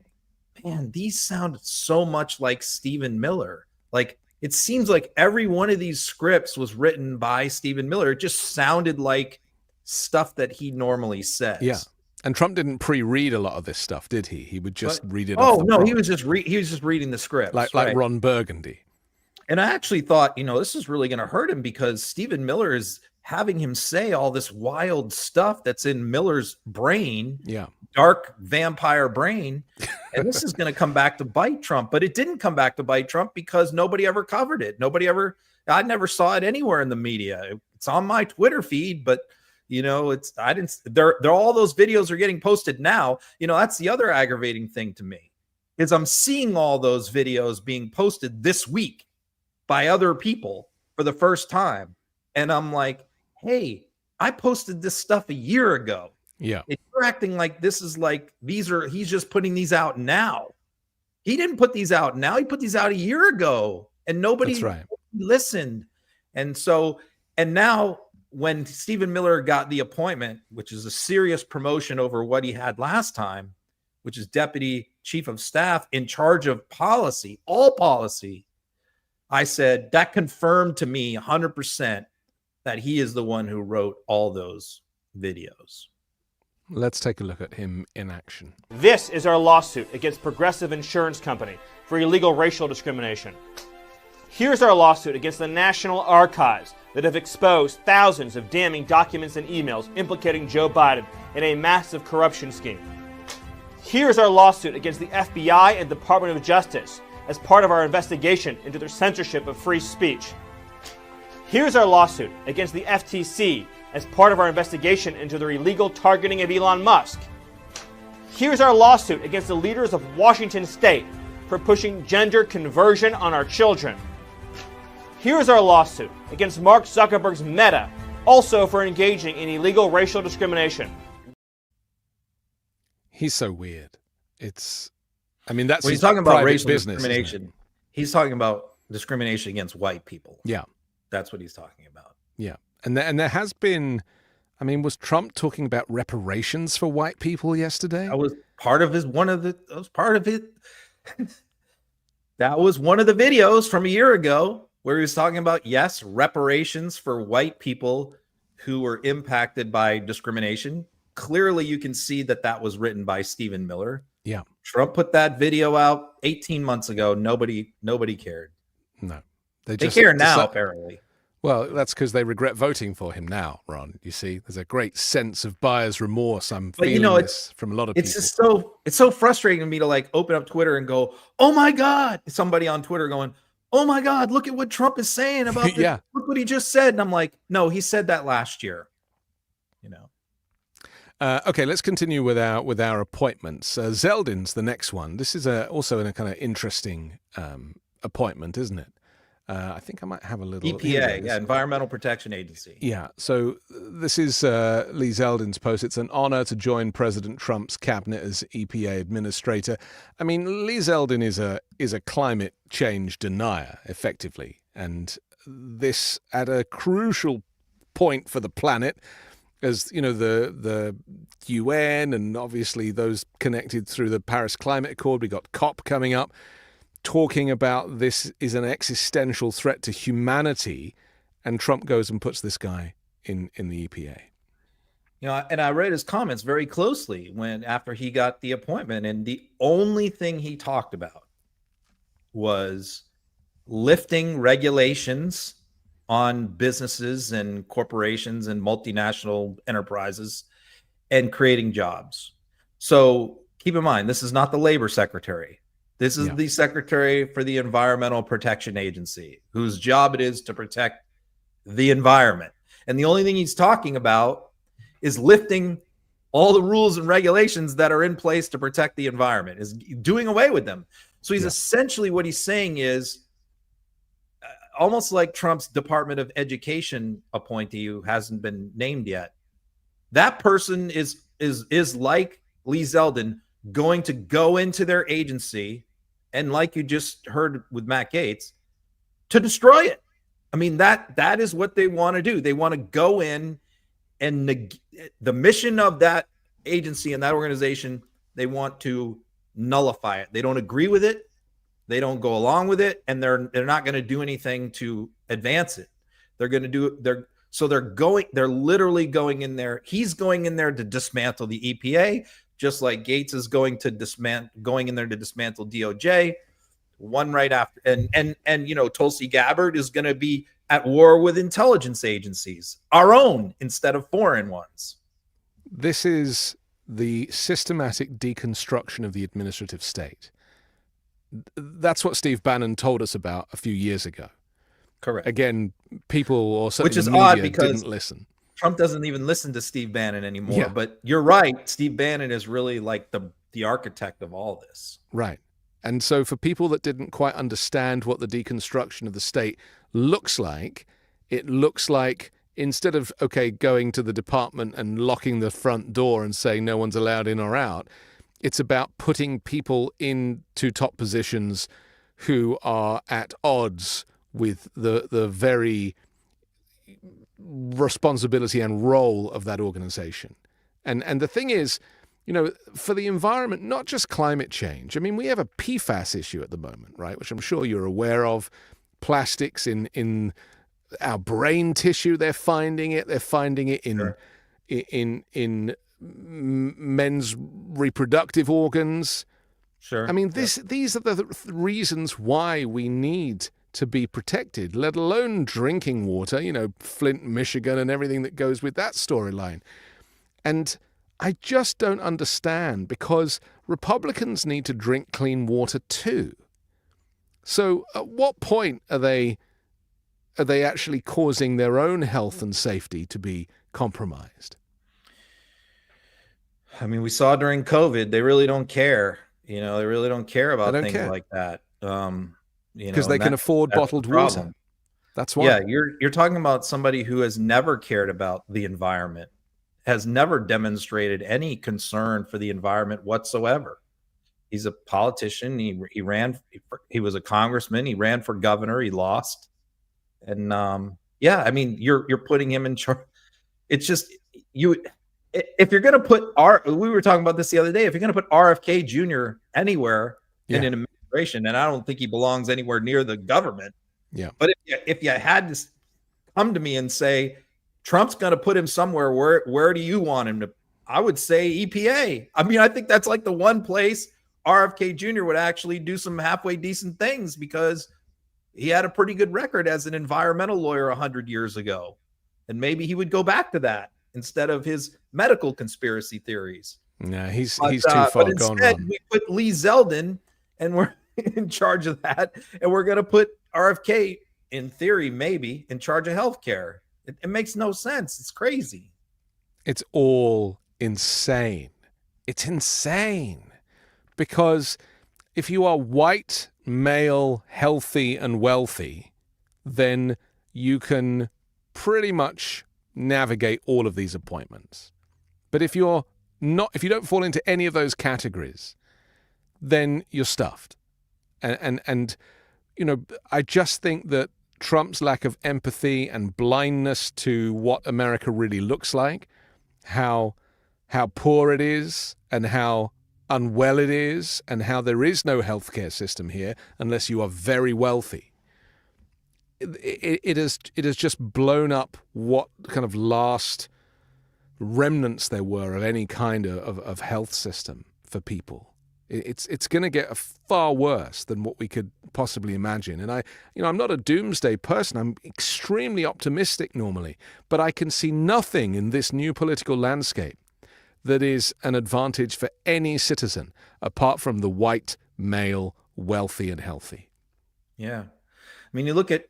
man, these sound so much like Stephen Miller. Like, it seems like every one of these scripts was written by Stephen Miller. It just sounded like stuff that he normally says. Yeah. And Trump didn't pre-read a lot of this stuff, did he? He would just read it. Oh, no, he was just reading the scripts. Like Ron Burgundy. And I actually thought, this is really going to hurt him, because Stephen Miller is having him say all this wild stuff that's in Miller's brain. Yeah. Dark vampire brain. And this is going to come back to bite Trump. But it didn't come back to bite Trump because nobody ever covered it. I never saw it anywhere in the media. It's on my Twitter feed, but all those videos are getting posted now. That's the other aggravating thing to me, is I'm seeing all those videos being posted this week by other people for the first time. And I'm like, hey, I posted this stuff a year ago. Yeah. And you're acting like this is like, he's just putting these out now. He didn't put these out now. He put these out a year ago, and nobody listened. And now when Stephen Miller got the appointment, which is a serious promotion over what he had last time, which is deputy chief of staff in charge of policy, all policy, I said that confirmed to me 100% that he is the one who wrote all those videos. Let's take a look at him in action. This is our lawsuit against Progressive Insurance Company for illegal racial discrimination. Here's our lawsuit against the National Archives that have exposed thousands of damning documents and emails implicating Joe Biden in a massive corruption scheme. Here's our lawsuit against the FBI and Department of Justice as part of our investigation into their censorship of free speech. Here's our lawsuit against the FTC as part of our investigation into their illegal targeting of Elon Musk. Here's our lawsuit against the leaders of Washington State for pushing gender conversion on our children. Here's our lawsuit against Mark Zuckerberg's Meta, also for engaging in illegal racial discrimination. He's so weird. That's when he's talking about racial discrimination. He's talking about discrimination against white people. Yeah. That's what he's talking about. Yeah. And there has been, was Trump talking about reparations for white people yesterday? That was part of That was one of the videos from a year ago where he was talking about, yes, reparations for white people who were impacted by discrimination. Clearly, you can see that was written by Stephen Miller. Yeah. Trump put that video out 18 months ago. Nobody cared. No. They care now, apparently. Well, that's because they regret voting for him now, Ron. You see, there's a great sense of buyer's remorse. I'm feeling this from a lot of people. It's so frustrating to me to open up Twitter and go, oh my God, somebody on Twitter going, oh my God, look at what Trump is saying about this. Yeah. Look what he just said. And I'm like, no, he said that last year. Okay, let's continue with our appointments. Zeldin's the next one. This is also in a kind of interesting appointment, isn't it? I think I might have a little... EPA, yeah, Environmental Protection Agency. Yeah, so this is Lee Zeldin's post. It's an honor to join President Trump's cabinet as EPA administrator. I mean, Lee Zeldin is a climate change denier, effectively, and this at a crucial point for the planet, as you know, the UN and obviously those connected through the Paris Climate Accord. We got COP coming up, talking about this is an existential threat to humanity, and Trump goes and puts this guy in the EPA. You know, and I read his comments very closely after he got the appointment, and the only thing he talked about was lifting regulations on businesses and corporations and multinational enterprises and creating jobs. So keep in mind, this is not the labor secretary. This is the secretary for the Environmental Protection Agency, whose job it is to protect the environment. And the only thing he's talking about is lifting all the rules and regulations that are in place to protect the environment, is doing away with them. So he's essentially, what he's saying is almost like Trump's Department of Education appointee who hasn't been named yet. That person is like Lee Zeldin, going to go into their agency and, like you just heard with Matt Gaetz, to destroy it. I mean, that is what they want to do. They want to go in and the mission of that agency and that organization, they want to nullify it. They don't agree with it. They don't go along with it, and they're not going to do anything to advance it. They're going to do they're literally going in there. He's going in there to dismantle the EPA, just like Gaetz is going in there to dismantle DOJ. One right after, and you know, Tulsi Gabbard is going to be at war with intelligence agencies, our own instead of foreign ones. This is the systematic deconstruction of the administrative state. That's what Steve Bannon told us about a few years ago. Correct. Again, people or certainly which is the media odd because didn't listen. Trump doesn't even listen to Steve Bannon anymore. Yeah. But you're right. Steve Bannon is really like the architect of all this. Right. And so for people that didn't quite understand what the deconstruction of the state looks like, it looks like instead of, going to the department and locking the front door and saying no one's allowed in or out, it's about putting people into top positions who are at odds with the very responsibility and role of that organization. And the thing is, you know, for the environment, not just climate change. I mean, we have a PFAS issue at the moment, right, which I'm sure you're aware of. Plastics in our brain tissue, they're finding it. They're finding it in men's reproductive organs. Sure. I mean, these are the reasons why we need to be protected, let alone drinking water, you know, Flint, Michigan, and everything that goes with that storyline. And I just don't understand, because Republicans need to drink clean water too. So at what point are they actually causing their own health and safety to be compromised? I mean, we saw during COVID, they really don't care. You know, they really don't care about things like that. Because they can afford bottled water. That's why. Yeah, you're talking about somebody who has never cared about the environment, has never demonstrated any concern for the environment whatsoever. He's a politician. He was a congressman. He ran for governor. He lost. And I mean, you're putting him in charge. It's just if you're going to put we were talking about this the other day, if you're going to put RFK Jr. anywhere in an administration, and I don't think he belongs anywhere near the government. Yeah. But if you had to come to me and say, Trump's going to put him somewhere, where do you want him to? I would say EPA. I mean, I think that's like the one place RFK Jr. would actually do some halfway decent things, because he had a pretty good record as an environmental lawyer 100 years ago. And maybe he would go back to that instead of his medical conspiracy theories. Yeah, he's too far but gone. Instead, we put Lee Zeldin, and we're in charge of that. And we're going to put RFK, in theory, maybe in charge of healthcare. It makes no sense. It's crazy. It's all insane. It's insane. Because if you are white, male, healthy, and wealthy, then you can pretty much navigate all of these appointments. But if you don't fall into any of those categories, then you're stuffed. And I just think that Trump's lack of empathy and blindness to what America really looks like, how poor it is and how unwell it is, and how there is no healthcare system here unless you are very wealthy. It has just blown up what kind of last remnants there were of any kind of health system for people. It's going to get far worse than what we could possibly imagine. And I'm not a doomsday person. I'm extremely optimistic normally, but I can see nothing in this new political landscape that is an advantage for any citizen apart from the white, male, wealthy, and healthy. Yeah. I mean, you look at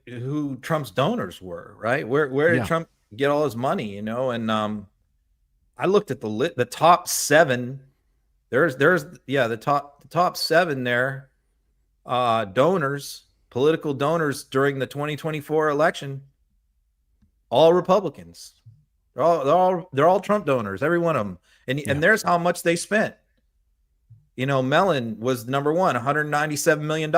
who Trump's donors were, right? Where did Trump get all his money, And I looked at the top 7. There's the top 7 there, donors, political donors during the 2024 election, all Republicans. They're all Trump donors, every one of them. And there's how much they spent. Mellon was number 1, $197 million.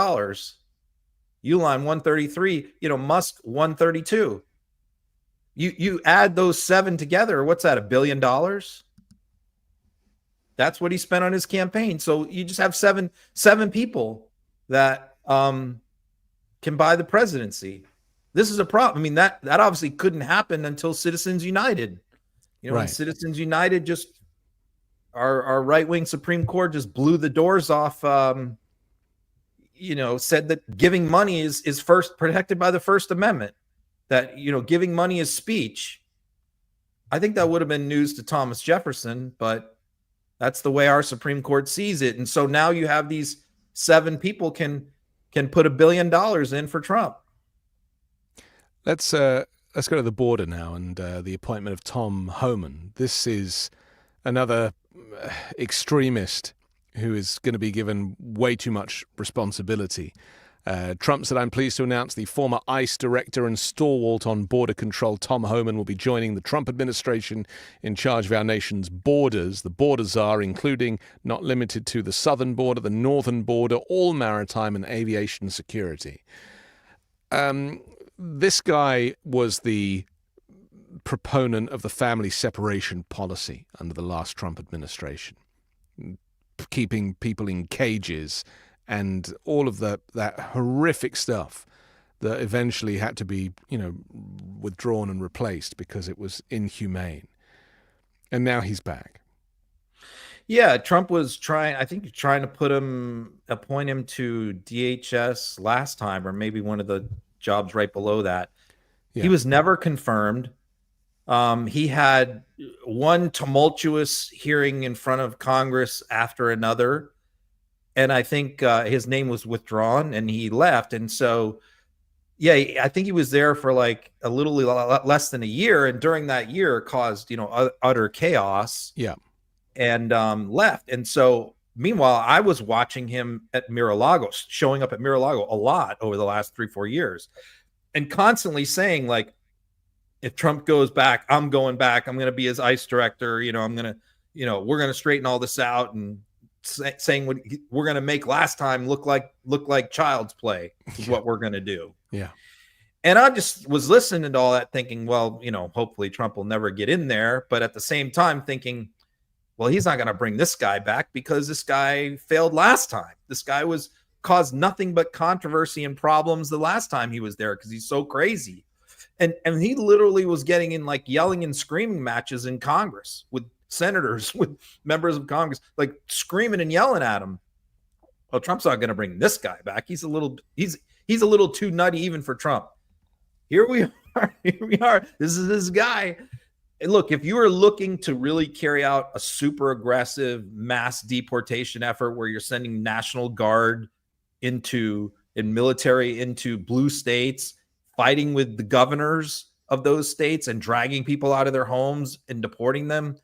Uline 133, Musk 132. You add those 7 together, what's that, $1 billion? That's what he spent on his campaign. So you just have seven people that can buy the presidency. This is a problem. I mean, that obviously couldn't happen until Citizens United. Right. When Citizens United just our right-wing Supreme Court just blew the doors off, said that giving money is first protected by the First Amendment, that, giving money is speech. I think that would have been news to Thomas Jefferson, but that's the way our Supreme Court sees it. And so now you have these 7 people can put $1 billion in for Trump. Let's go to the border now and the appointment of Tom Homan. This is another extremist who is going to be given way too much responsibility. Trump said, "I'm pleased to announce the former ICE director and stalwart on border control, Tom Homan, will be joining the Trump administration in charge of our nation's borders. The borders are, including, not limited to, the southern border, the northern border, all maritime and aviation security." This guy was the proponent of the family separation policy under the last Trump administration, keeping people in cages and all of that horrific stuff that eventually had to be, withdrawn and replaced because it was inhumane. And now he's back. Yeah, Trump was trying to appoint him to DHS last time, or maybe one of the jobs right below that. Yeah. He was never confirmed. He had one tumultuous hearing in front of Congress after another, and I think his name was withdrawn and he left. And so, yeah, I think he was there for like a little less than a year, and during that year caused utter chaos. Yeah, and left. And so, meanwhile, I was watching him at Mar-a-Lago, showing up at Mar-a-Lago a lot over the last 3-4 years, and constantly saying, like, if Trump goes back, I'm going back. I'm going to be his ICE director. I'm going to, we're going to straighten all this out, and saying what we're going to make last time look like child's play is what we're going to do. Yeah. And I just was listening to all that thinking, well, hopefully Trump will never get in there. But at the same time thinking, well, he's not going to bring this guy back because this guy failed last time. This guy caused nothing but controversy and problems the last time he was there because he's so crazy. And he literally was getting in like yelling and screaming matches in Congress with senators, with members of Congress, like screaming and yelling at him. Well, Trump's not going to bring this guy back. He's a little too nutty even for Trump. Here we are. This is this guy. And look, if you are looking to really carry out a super aggressive mass deportation effort where you're sending National Guard and military into blue states, fighting with the governors of those states and dragging people out of their homes and deporting them,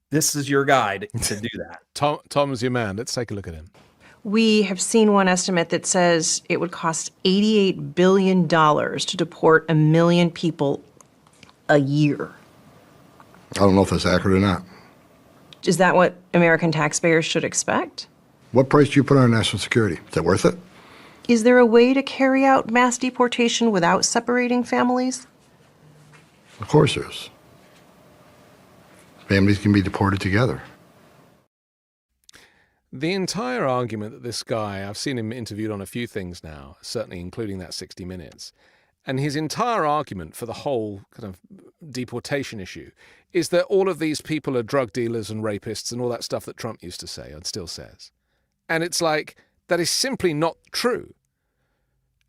this is your guy to do that. Tom's your man. Let's take a look at him. We have seen one estimate that says it would cost $88 billion to deport 1 million people a year. I don't know if that's accurate or not. Is that what American taxpayers should expect? What price do you put on national security? Is that worth it? Is there a way to carry out mass deportation without separating families? Of course there is. Families can be deported together. The entire argument that this guy, I've seen him interviewed on a few things now, certainly including that 60 Minutes, and his entire argument for the whole kind of deportation issue is that all of these people are drug dealers and rapists and all that stuff that Trump used to say and still says. And it's like, that is simply not true.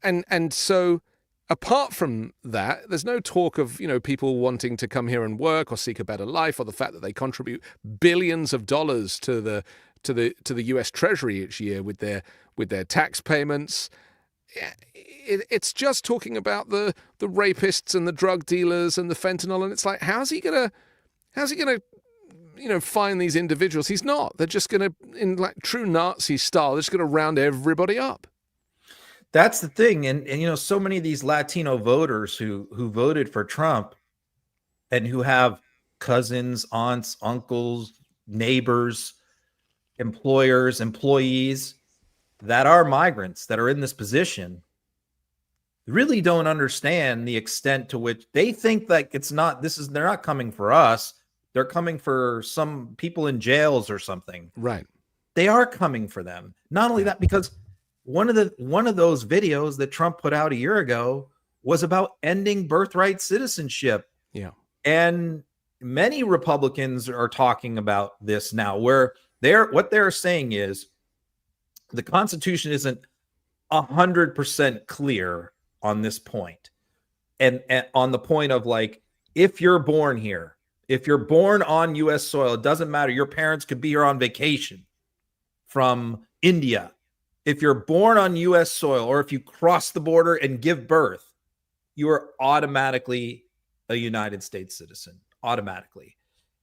And so apart from that, there's no talk of, people wanting to come here and work or seek a better life, or the fact that they contribute billions of dollars to the US Treasury each year with their tax payments. It's just talking about the rapists and the drug dealers and the fentanyl, and it's like, how's he gonna find these individuals? He's not. They're just gonna, in like true Nazi style, they're just gonna round everybody up. That's the thing. And so many of these Latino voters who voted for Trump and who have cousins, aunts, uncles, neighbors, employers, employees that are migrants that are in this position really don't understand the extent to which they think like they're not coming for us. They're coming for some people in jails or something. Right. They are coming for them. Not only that, because one of those videos that Trump put out a year ago was about ending birthright citizenship. Yeah. And many Republicans are talking about this now, where what they're saying is the Constitution isn't 100% clear on this point. And on the point of like, if you're born here, if you're born on US soil, it doesn't matter. Your parents could be here on vacation from India. If you're born on US soil, or if you cross the border and give birth, you are automatically a United States citizen, automatically.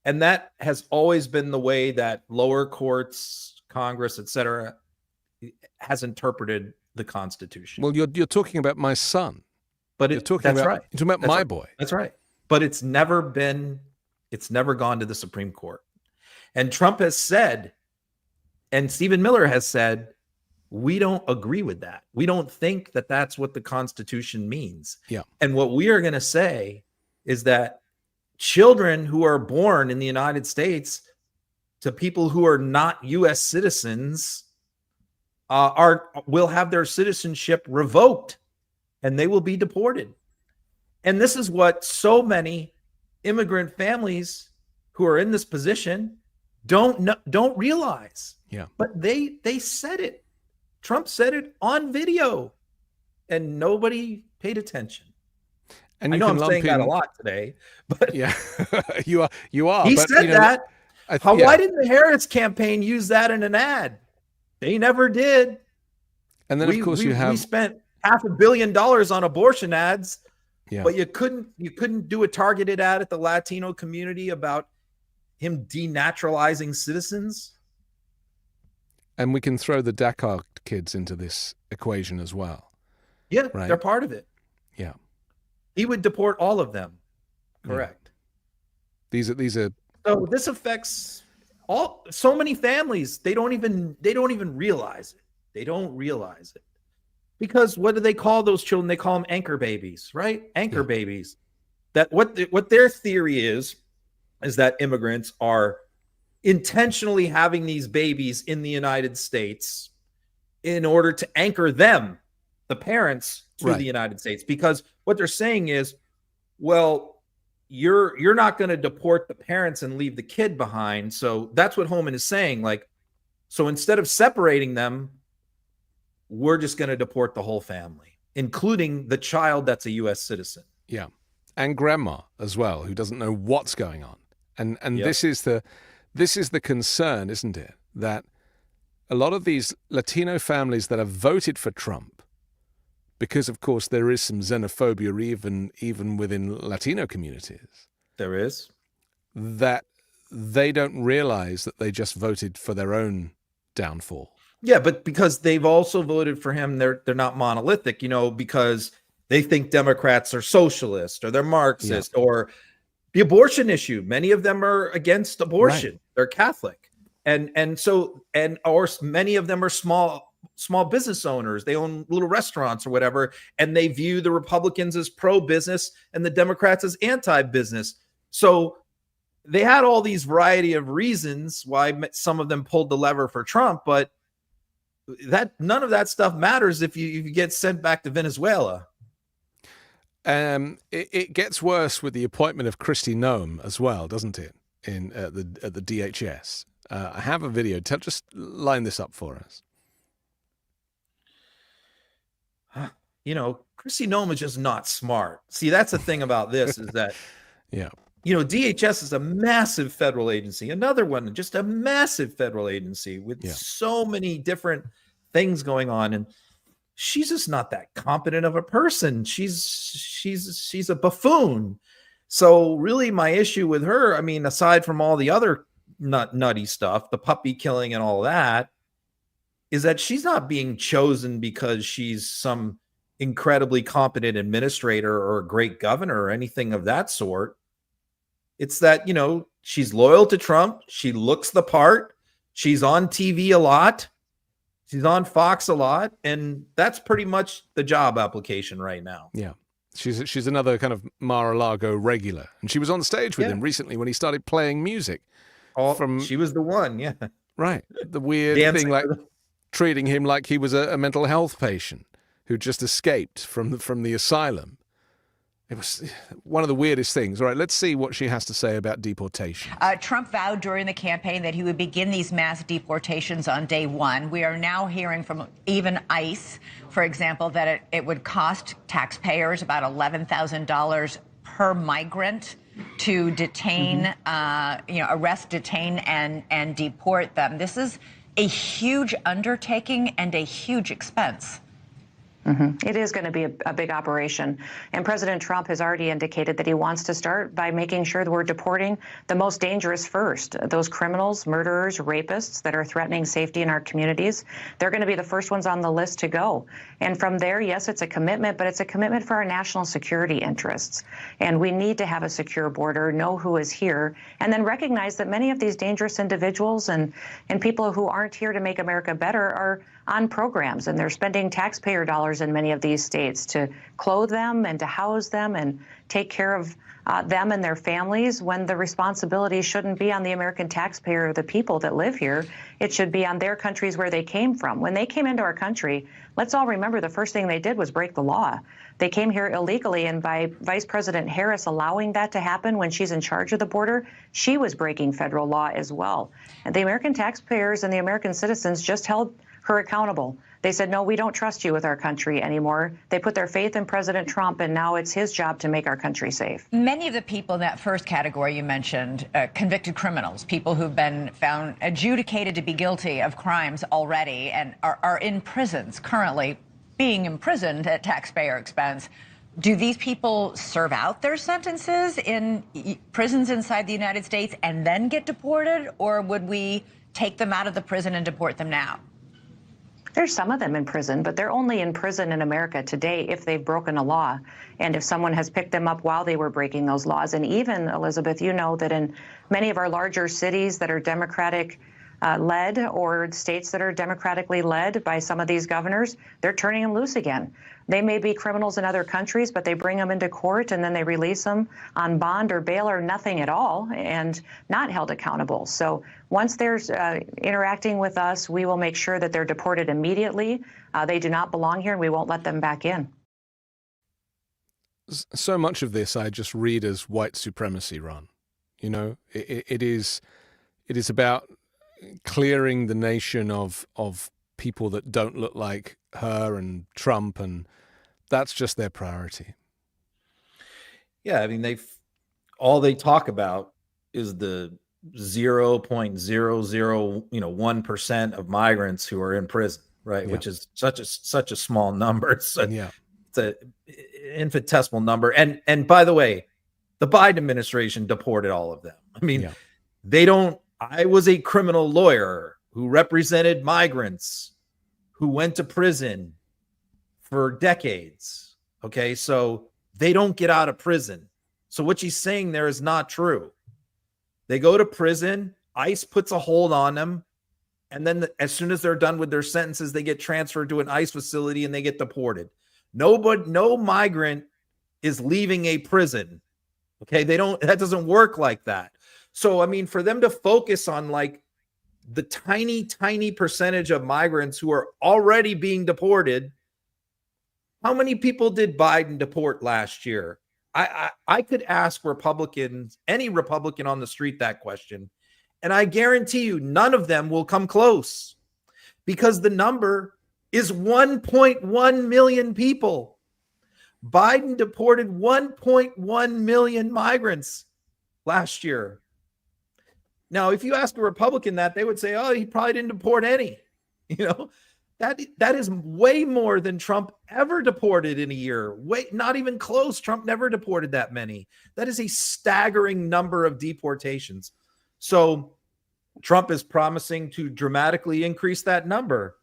And that has always been the way that lower courts, Congress, etc., has interpreted the Constitution. Well, you're talking about my son, but you're talking about my boy. That's right. But it's never gone to the Supreme Court. And Trump has said, and Stephen Miller has said, we don't agree with that. We don't think that that's what the Constitution means. Yeah. And what we are going to say is that children who are born in the United States to people who are not U.S. citizens will have their citizenship revoked, and they will be deported. And this is what so many immigrant families who are in this position don't realize. Yeah. But they said it. Trump said it on video, and nobody paid attention. And I know I'm saying that a lot today, but yeah, you are. He but, said that. Why didn't the Harris campaign use that in an ad? They never did. And then, of course, we spent $500 million on abortion ads, yeah. But you couldn't do a targeted ad at the Latino community about him denaturalizing citizens. And we can throw the DACA kids into this equation as well. Yeah, right? They're part of it. Yeah. He would deport all of them. Correct. Yeah. These are. So this affects so many families. They don't even realize it. They don't realize it. Because what do they call those children? They call them anchor babies, right? Anchor babies. That what their theory is that immigrants are intentionally having these babies in the United States in order to anchor them, the parents, to the United States. Because what they're saying is, well, you're not going to deport the parents and leave the kid behind. So that's what Holman is saying. Like, so instead of separating them, we're just going to deport the whole family, including the child that's a U.S. citizen. Yeah. And grandma as well, who doesn't know what's going on. And Yep. this is the concern, isn't it? That a lot of these Latino families that have voted for Trump, because of course there is some xenophobia even within Latino communities. There is. That they don't realize that they just voted for their own downfall. Yeah, but because they've also voted for him, they're not monolithic, because they think Democrats are socialist or they're Marxist, or the abortion issue. Many of them are against abortion. Right. They're Catholic. Or many of them are small business owners. They own little restaurants or whatever, and they view the Republicans as pro-business and the Democrats as anti-business. So they had all these variety of reasons why some of them pulled the lever for Trump, but none of that stuff matters if you get sent back to Venezuela. It gets worse with the appointment of Kristi Noem as well, doesn't it? At the DHS. I have a video. Just line this up for us. Kristi Noem is just not smart. See, that's the thing about this is that, DHS is a massive federal agency. Another one, just a massive federal agency with so many different things going on. And she's just not that competent of a person. She's a buffoon. So really my issue with her, aside from all the other nutty stuff, the puppy killing and all that, is that she's not being chosen because she's some incredibly competent administrator or a great governor or anything of that sort. It's that, she's loyal to Trump. She looks the part. She's on TV a lot. She's on Fox a lot. And that's pretty much the job application right now. Yeah. She's another kind of Mar-a-Lago regular. And she was on stage with him recently when he started playing music. She was the one, yeah. Right. The weird thing, like treating him like he was a mental health patient who just escaped from the asylum. It was one of the weirdest things. All right, let's see what she has to say about deportation. Trump vowed during the campaign that he would begin these mass deportations on day one. We are now hearing from even ICE, for example, that it would cost taxpayers about $11,000 per migrant to detain, arrest, detain, and deport them. This is a huge undertaking and a huge expense. It is going to be a big operation. And President Trump has already indicated that he wants to start by making sure that we're deporting the most dangerous first. Those criminals, murderers, rapists that are threatening safety in our communities, they're going to be the first ones on the list to go. And from there, yes, it's a commitment, but it's a commitment for our national security interests. And we need to have a secure border, know who is here, and then recognize that many of these dangerous individuals and people who aren't here to make America better are on programs, and they're spending taxpayer dollars in many of these states to clothe them and to house them and take care of them and their families, when the responsibility shouldn't be on the American taxpayer or the people that live here. It should be on their countries where they came from. When they came into our country, let's all remember the first thing they did was break the law. They came here illegally, and by Vice President Harris allowing that to happen when she's in charge of the border, she was breaking federal law as well. And the American taxpayers and the American citizens just held her accountable. They said, no, we don't trust you with our country anymore. They put their faith in President Trump, and now it's his job to make our country safe. Many of the people in that first category you mentioned, convicted criminals, people who've been found adjudicated to be guilty of crimes already and are in prisons currently, being imprisoned at taxpayer expense. Do these people serve out their sentences in prisons inside the United States and then get deported, or would we take them out of the prison and deport them now? There's some of them in prison, but they're only in prison in America today if they've broken a law and if someone has picked them up while they were breaking those laws. And even, Elizabeth, you know that in many of our larger cities that are Democratic led, or states that are democratically led by some of these governors, they're turning them loose again. They may be criminals in other countries, but they bring them into court and then they release them on bond or bail or nothing at all and not held accountable. So once they're interacting with us, we will make sure that they're deported immediately. They do not belong here, and we won't let them back in. So much of this I just read as white supremacy, Ron. You know, it is about clearing the nation of people that don't look like her and Trump, and that's just their priority. Yeah, I mean, all they talk about is the 0.00 1% of migrants who are in prison, right? Yeah. Which is such a small number. It's an infinitesimal number. And by the way, the Biden administration deported all of them. I mean, they don't. I was a criminal lawyer who represented migrants who went to prison for decades. Okay, so they don't get out of prison. So what she's saying there is not true. They go to prison, ICE puts a hold on them, and then as soon as they're done with their sentences, they get transferred to an ICE facility and they get deported. No migrant is leaving a prison. Okay, that doesn't work like that. So, I mean, for them to focus on like the tiny percentage of migrants who are already being deported, how many people did Biden deport last year? I could ask Republicans, any Republican on the street, that question, and I guarantee you none of them will come close, because the number is 1.1 million people. Biden deported 1.1 million migrants last year. Now, if you ask a Republican that, they would say, oh, he probably didn't deport any. You know, that is way more than Trump ever deported in a year. Not even close. Trump never deported that many. That is a staggering number of deportations. So Trump is promising to dramatically increase that number.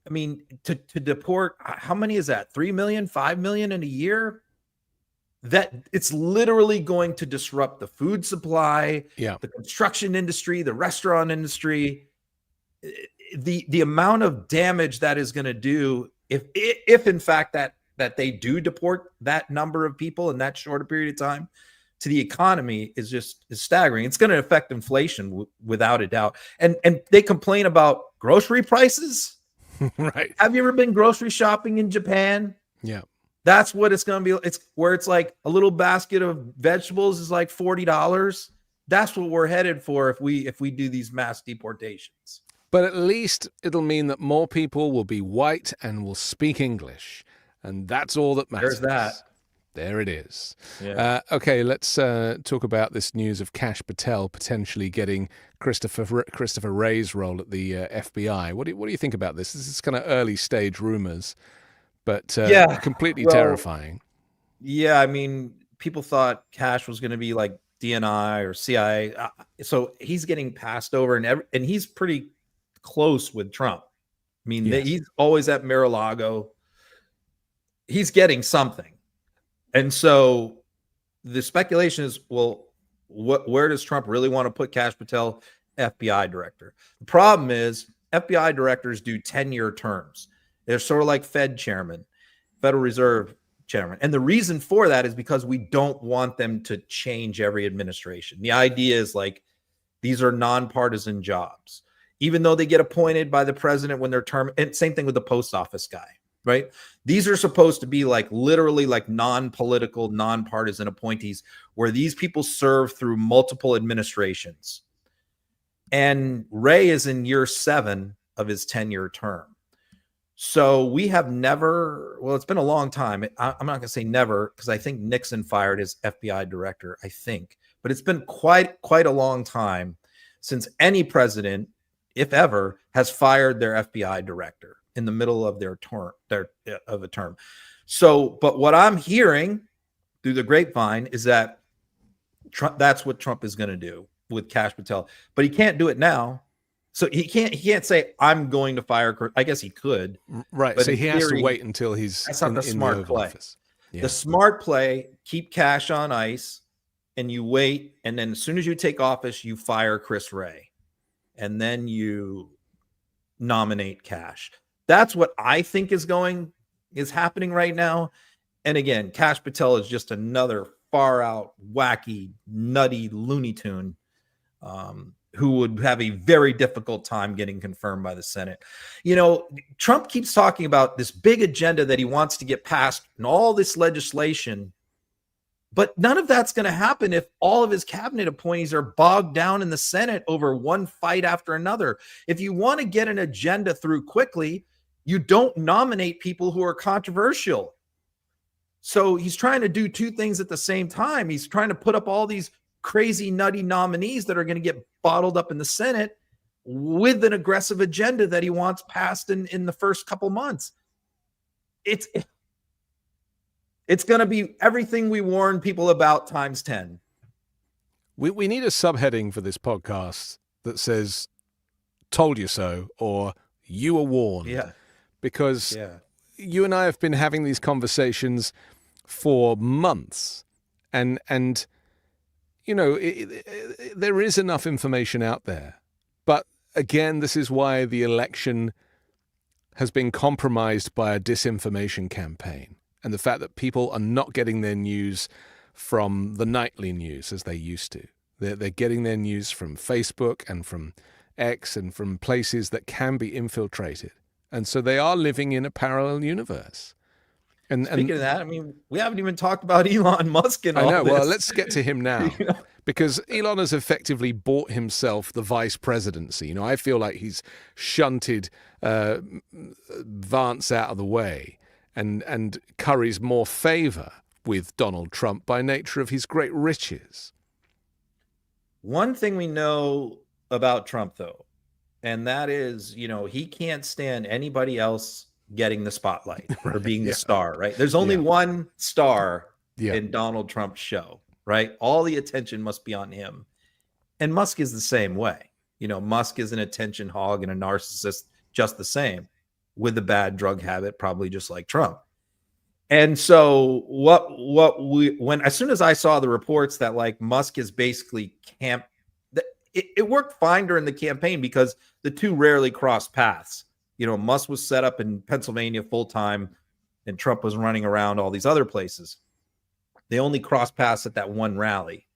I mean, to deport, how many is that? 3 million, 5 million in a year? That it's literally going to disrupt the food supply, the construction industry, the restaurant industry. The amount of damage that is going to do if in fact that they do deport that number of people in that short a period of time to the economy is staggering. It's going to affect inflation without a doubt. And they complain about grocery prices. Right. Have you ever been grocery shopping in Japan? Yeah. That's what it's going to be. It's where it's like a little basket of vegetables is like $40. That's what we're headed for if we do these mass deportations. But at least it'll mean that more people will be white and will speak English. And that's all that matters. There's that. There it is. Yeah. Okay, let's talk about this news of Kash Patel potentially getting Christopher Wray's role at the FBI. What do you think about this? This is kind of early stage rumors, but completely terrifying. Yeah, I mean, people thought Kash was going to be like DNI or CIA. So he's getting passed over, and he's pretty close with Trump. I mean, he's always at Mar-a-Lago. He's getting something. And so the speculation is, well, where does Trump really want to put Kash Patel, FBI director? The problem is FBI directors do 10-year terms. They're sort of like Fed chairman, Federal Reserve chairman. And the reason for that is because we don't want them to change every administration. The idea is like, these are nonpartisan jobs. Even though they get appointed by the president when their term, and same thing with the post office guy, right? These are supposed to be like literally like non-political, nonpartisan appointees where these people serve through multiple administrations. And Wray is in year 7 of his 10-year term. So we have never, well, it's been a long time. I'm not going to say never, because I think Nixon fired his FBI director, I think. But it's been quite a long time since any president, if ever, has fired their FBI director in the middle of their term, of a term. So, but what I'm hearing through the grapevine is that that's what Trump is going to do with Kash Patel, but he can't do it now. So he can't say, I'm going to fire. I guess he could. Right. So he has to wait until he's that's not the smart play. Yeah. The smart play, keep Kash on ice and you wait. And then as soon as you take office, you fire Chris Wray and then you nominate Kash. That's what I think is happening right now. And again, Kash Patel is just another far out, wacky, nutty Looney Tune who would have a very difficult time getting confirmed by the Senate. You know, Trump keeps talking about this big agenda that he wants to get passed and all this legislation, but none of that's going to happen if all of his cabinet appointees are bogged down in the Senate over one fight after another. If you want to get an agenda through quickly, you don't nominate people who are controversial. So he's trying to do two things at the same time. He's trying to put up all these crazy, nutty nominees that are going to get bottled up in the Senate with an aggressive agenda that he wants passed in the first couple months. It's going to be everything we warn people about times 10. We need a subheading for this podcast that says told you so, or you were warned. Yeah. Because you and I have been having these conversations for months, and you know, there is enough information out there. But again, this is why the election has been compromised by a disinformation campaign, and the fact that people are not getting their news from the nightly news as they used to. They're getting their news from Facebook and from X and from places that can be infiltrated. And so they are living in a parallel universe. And speaking of that, I mean, we haven't even talked about Elon Musk and all I know. this. Well, let's get to him now, because Elon has effectively bought himself the vice presidency. You know, I feel like he's shunted Vance out of the way and curries more favor with Donald Trump by nature of his great riches. One thing we know about Trump, though, and that is, you know, he can't stand anybody else getting the spotlight or being the star, right? There's only one star in Donald Trump's show, right? All the attention must be on him. And Musk is the same way. You know, Musk is an attention hog and a narcissist just the same, with a bad drug habit, probably just like Trump. And so as soon as I saw the reports that like Musk is basically it worked fine during the campaign because the two rarely crossed paths. You know, Musk was set up in Pennsylvania full time and Trump was running around all these other places. They only crossed paths at that one rally.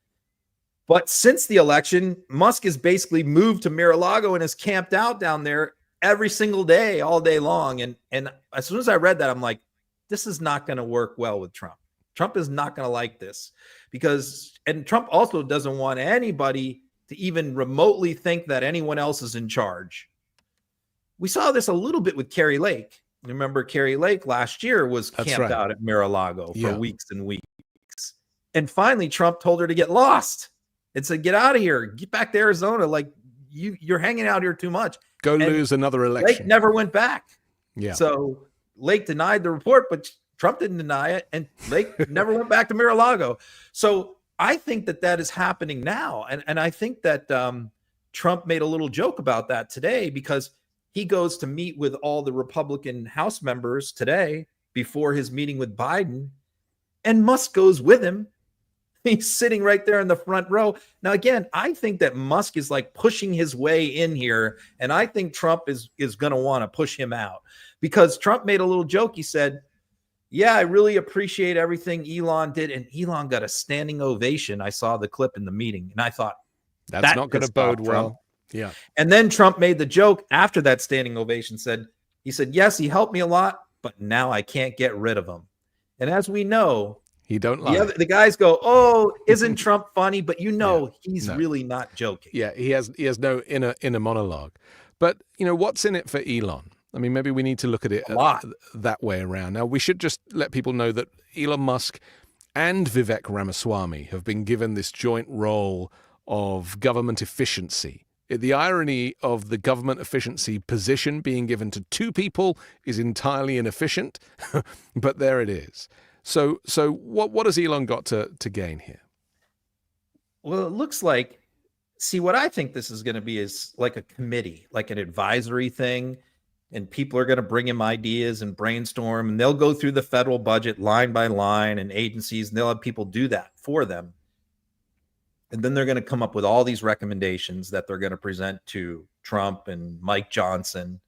But since the election, Musk has basically moved to Mar-a-Lago and is camped out down there every single day, all day long. And as soon as I read that, I'm like, this is not going to work well with Trump. Trump is not going to like this and Trump also doesn't want anybody to even remotely think that anyone else is in charge. We saw this a little bit with Carrie Lake. Remember, Carrie Lake last year was camped out at Mar-a-Lago for weeks and weeks. And finally, Trump told her to get lost and said, get out of here. Get back to Arizona. Like, you're hanging out here too much. Go lose another election. Lake never went back. Yeah. So Lake denied the report, but Trump didn't deny it. And Lake never went back to Mar-a-Lago. So I think that is happening now. And I think that Trump made a little joke about that today because he goes to meet with all the Republican House members today before his meeting with Biden, and Musk goes with him. He's sitting right there in the front row. Now, again, I think that Musk is like pushing his way in here, and I think Trump is going to want to push him out because Trump made a little joke. He said, yeah, I really appreciate everything Elon did, and Elon got a standing ovation. I saw the clip in the meeting, and I thought, that's not going to bode well. Yeah. And then Trump made the joke after that standing ovation, he said, yes, he helped me a lot, but now I can't get rid of him. And as we know, he don't lie. The guys go, oh, isn't Trump funny? But he's really not joking. Yeah, he has no inner monologue. But, you know, what's in it for Elon? I mean, maybe we need to look at it that way around. Now, we should just let people know that Elon Musk and Vivek Ramaswamy have been given this joint role of government efficiency. The irony of the government efficiency position being given to two people is entirely inefficient, but there it is. So what has Elon got to gain here? Well, it looks like, what I think this is going to be is like a committee, like an advisory thing, and people are going to bring him ideas and brainstorm, and they'll go through the federal budget line by line and agencies, and they'll have people do that for them. And then they're going to come up with all these recommendations that they're going to present to Trump and Mike Johnson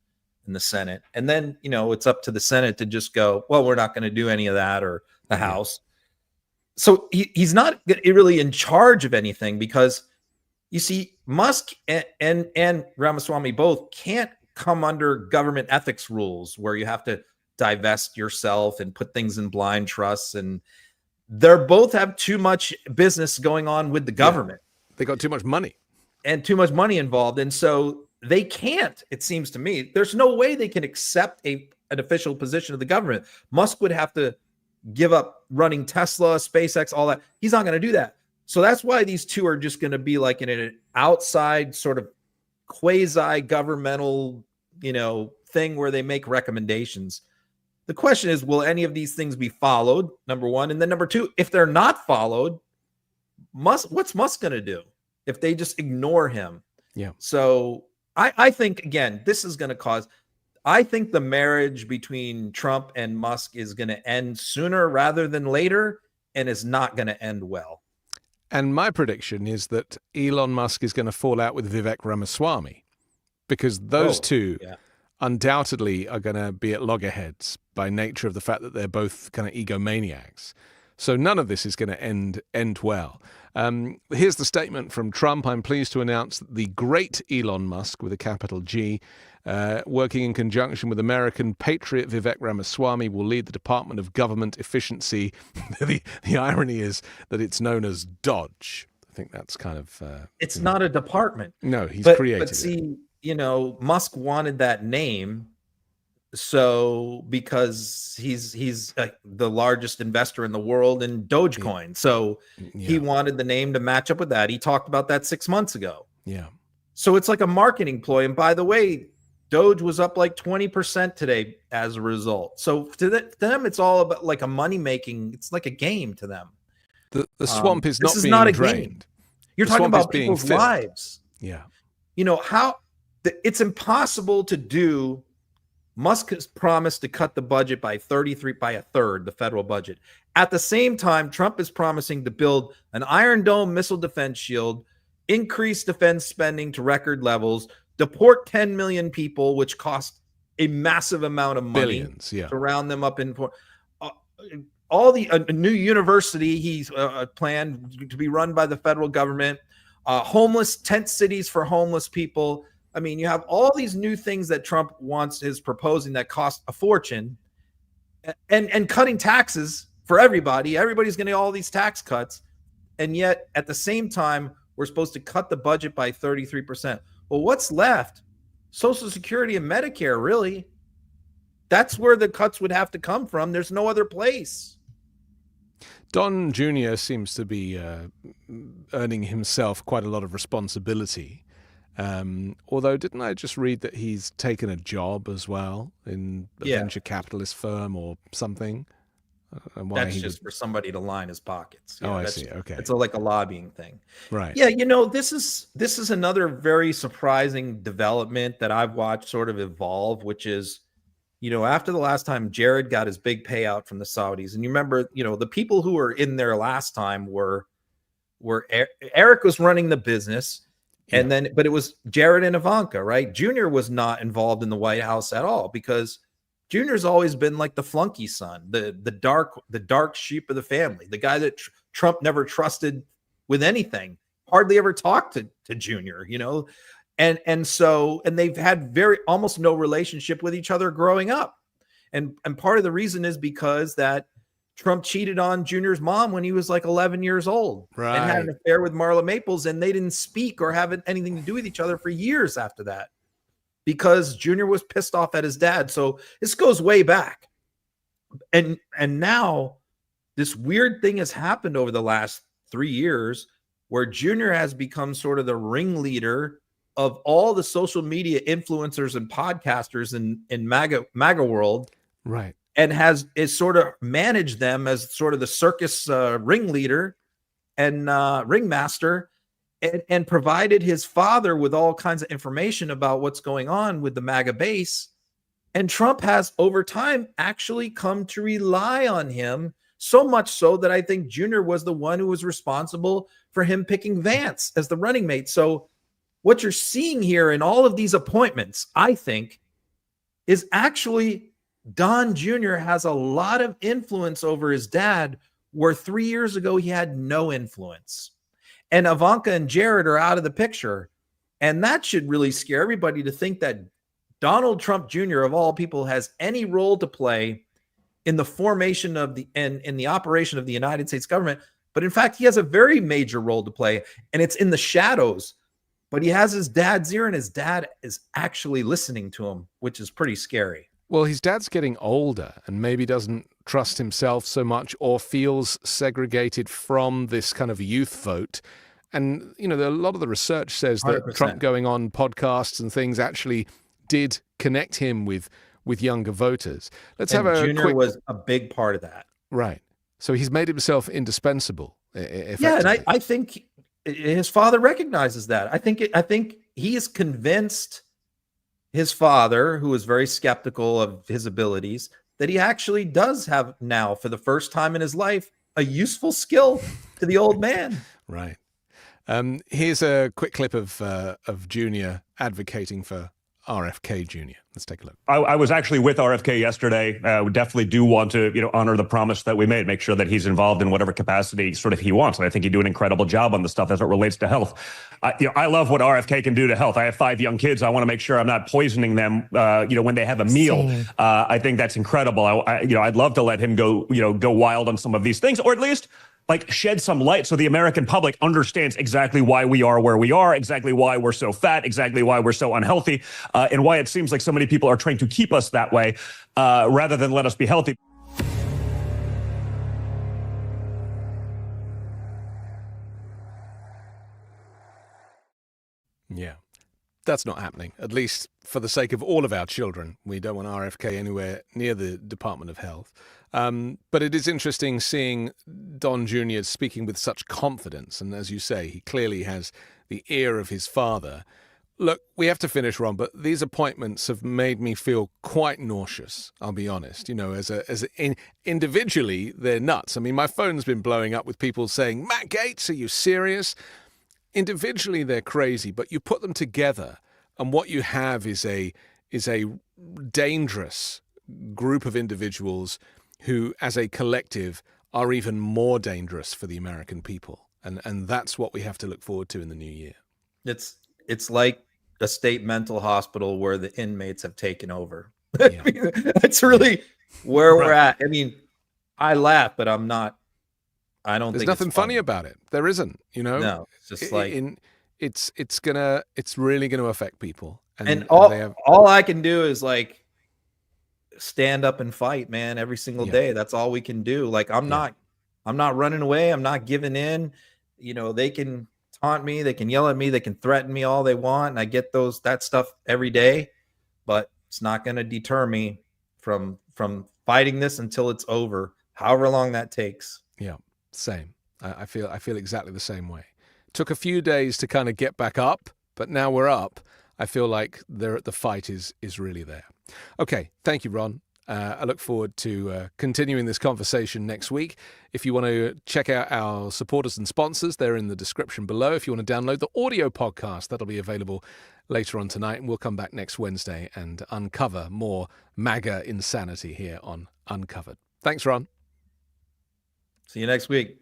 in the Senate. And then, you know, it's up to the Senate to just go, well, we're not going to do any of that, or the House. So he's not really in charge of anything because, you see, Musk and Ramaswamy both can't come under government ethics rules where you have to divest yourself and put things in blind trusts, and they both have too much business going on with the government. Yeah. They got too much money. And too much money involved. And so they can't, it seems to me, there's no way they can accept an official position of the government. Musk would have to give up running Tesla, SpaceX, all that. He's not going to do that. So that's why these two are just going to be like in an outside sort of quasi-governmental, you know, thing where they make recommendations. The question is, will any of these things be followed? Number one. And then number two, if they're not followed, what's Musk going to do if they just ignore him? Yeah. So I think, again, this is going to cause, I think the marriage between Trump and Musk is going to end sooner rather than later, and is not going to end well. And my prediction is that Elon Musk is going to fall out with Vivek Ramaswamy, because those two undoubtedly are going to be at loggerheads by nature of the fact that they're both kind of egomaniacs. So none of this is going to end well. Here's the statement from Trump. I'm pleased to announce that the great Elon Musk, with a capital G, working in conjunction with American patriot Vivek Ramaswamy, will lead the Department of Government Efficiency. The irony is that it's known as Dodge. I think that's kind of... it's not a department. No, he's created But see, Musk wanted that name, so because he's the largest investor in the world in Dogecoin, so he wanted the name to match up with that. He talked about that 6 months ago. Yeah. So it's like a marketing ploy. And by the way, Doge was up like 20% today as a result. So to them, it's all about like a money making. It's like a game to them. The swamp is not being not a drained. game. You're talking about people's lives. Yeah. It's impossible to do. Musk has promised to cut the budget by a third, the federal budget. At the same time, Trump is promising to build an Iron Dome missile defense shield, increase defense spending to record levels, deport 10 million people, which cost a massive amount of money. Billions, yeah. To round them up in all the a new university he's planned to be run by the federal government, homeless tent cities for homeless people. I mean, you have all these new things that Trump is proposing that cost a fortune, and cutting taxes for everybody. Everybody's going to get all these tax cuts. And yet at the same time, we're supposed to cut the budget by 33%. Well, what's left? Social Security and Medicare, really. That's where the cuts would have to come from. There's no other place. Don Jr. seems to be earning himself quite a lot of responsibility. Although, didn't I just read that he's taken a job as well in a venture capitalist firm or something? That's just for somebody to line his pockets. Yeah, I see. Okay. It's like a lobbying thing. Right. Yeah, this is another very surprising development that I've watched sort of evolve, which is, after the last time Jared got his big payout from the Saudis, and you remember, the people who were in there last time were Eric was running the business. And then, but it was Jared and Ivanka, right? Junior was not involved in the White House at all, because Junior's always been like the flunky son, the dark sheep of the family, the guy that Trump never trusted with anything, hardly ever talked to Junior, and they've had almost no relationship with each other growing up, and part of the reason is because that Trump cheated on Junior's mom when he was like 11 years old, right, and had an affair with Marla Maples, and they didn't speak or have anything to do with each other for years after that, because Junior was pissed off at his dad. So this goes way back. And now this weird thing has happened over the last 3 years where Junior has become sort of the ringleader of all the social media influencers and podcasters in MAGA world. Right. And is sort of managed them as sort of the circus ringleader and ringmaster, and provided his father with all kinds of information about what's going on with the MAGA base. And Trump has over time actually come to rely on him, so much so that I think Junior was the one who was responsible for him picking Vance as the running mate. So what you're seeing here in all of these appointments, I think, is actually Don Jr. has a lot of influence over his dad, where 3 years ago he had no influence. And Ivanka and Jared are out of the picture. And that should really scare everybody, to think that Donald Trump Jr., of all people, has any role to play in the formation of in the operation of the United States government. But in fact, he has a very major role to play, and it's in the shadows. But he has his dad's ear, and his dad is actually listening to him, which is pretty scary. Well, his dad's getting older and maybe doesn't trust himself so much, or feels segregated from this kind of youth vote. And, a lot of the research says that 100%. Trump going on podcasts and things actually did connect him with younger voters. Junior was a big part of that. Right. So he's made himself indispensable. Yeah, and I think his father recognizes that. I think he is convinced his father, who was very skeptical of his abilities, that he actually does have now, for the first time in his life, a useful skill to the old man. Right. Here's a quick clip of Junior advocating for RFK Jr. Let's take a look. I was actually with RFK yesterday. We definitely do want to, honor the promise that we made, make sure that he's involved in whatever capacity sort of he wants. And I think he'd do an incredible job on the stuff as it relates to health. I love what RFK can do to health. I have 5 young kids. I want to make sure I'm not poisoning them, when they have a meal. I think that's incredible. I'd love to let him go wild on some of these things, or at least shed some light so the American public understands exactly why we are where we are, exactly why we're so fat, exactly why we're so unhealthy, and why it seems like so many people are trying to keep us that way rather than let us be healthy. Yeah, that's not happening, at least for the sake of all of our children. We don't want RFK anywhere near the Department of Health. But it is interesting seeing Don Jr. speaking with such confidence. And as you say, he clearly has the ear of his father. Look, we have to finish, Ron, but these appointments have made me feel quite nauseous, I'll be honest. Individually, they're nuts. I mean, my phone's been blowing up with people saying, Matt Gaetz, are you serious? Individually, they're crazy, but you put them together, and what you have is a dangerous group of individuals who, as a collective, are even more dangerous for the American people. And that's what we have to look forward to in the new year. It's like a state mental hospital where the inmates have taken over. Yeah. That's really where we're at. I mean, I laugh, but I'm not. I don't There's think nothing it's funny about it. There isn't, No, it's just it's really gonna affect people. And all I can do is stand up and fight, man, every single day. That's all we can do. I'm not running away. I'm not giving in. They can taunt me, they can yell at me, they can threaten me all they want. And I get that stuff every day, but it's not going to deter me from fighting this until it's over, however long that takes. Yeah, same. I feel exactly the same way. Took a few days to kind of get back up, but now we're up. I feel like the fight is really there. Okay, thank you, Ron. I look forward to continuing this conversation next week. If you want to check out our supporters and sponsors, they're in the description below. If you want to download the audio podcast, that'll be available later on tonight. And we'll come back next Wednesday and uncover more MAGA insanity here on Uncovered. Thanks, Ron. See you next week.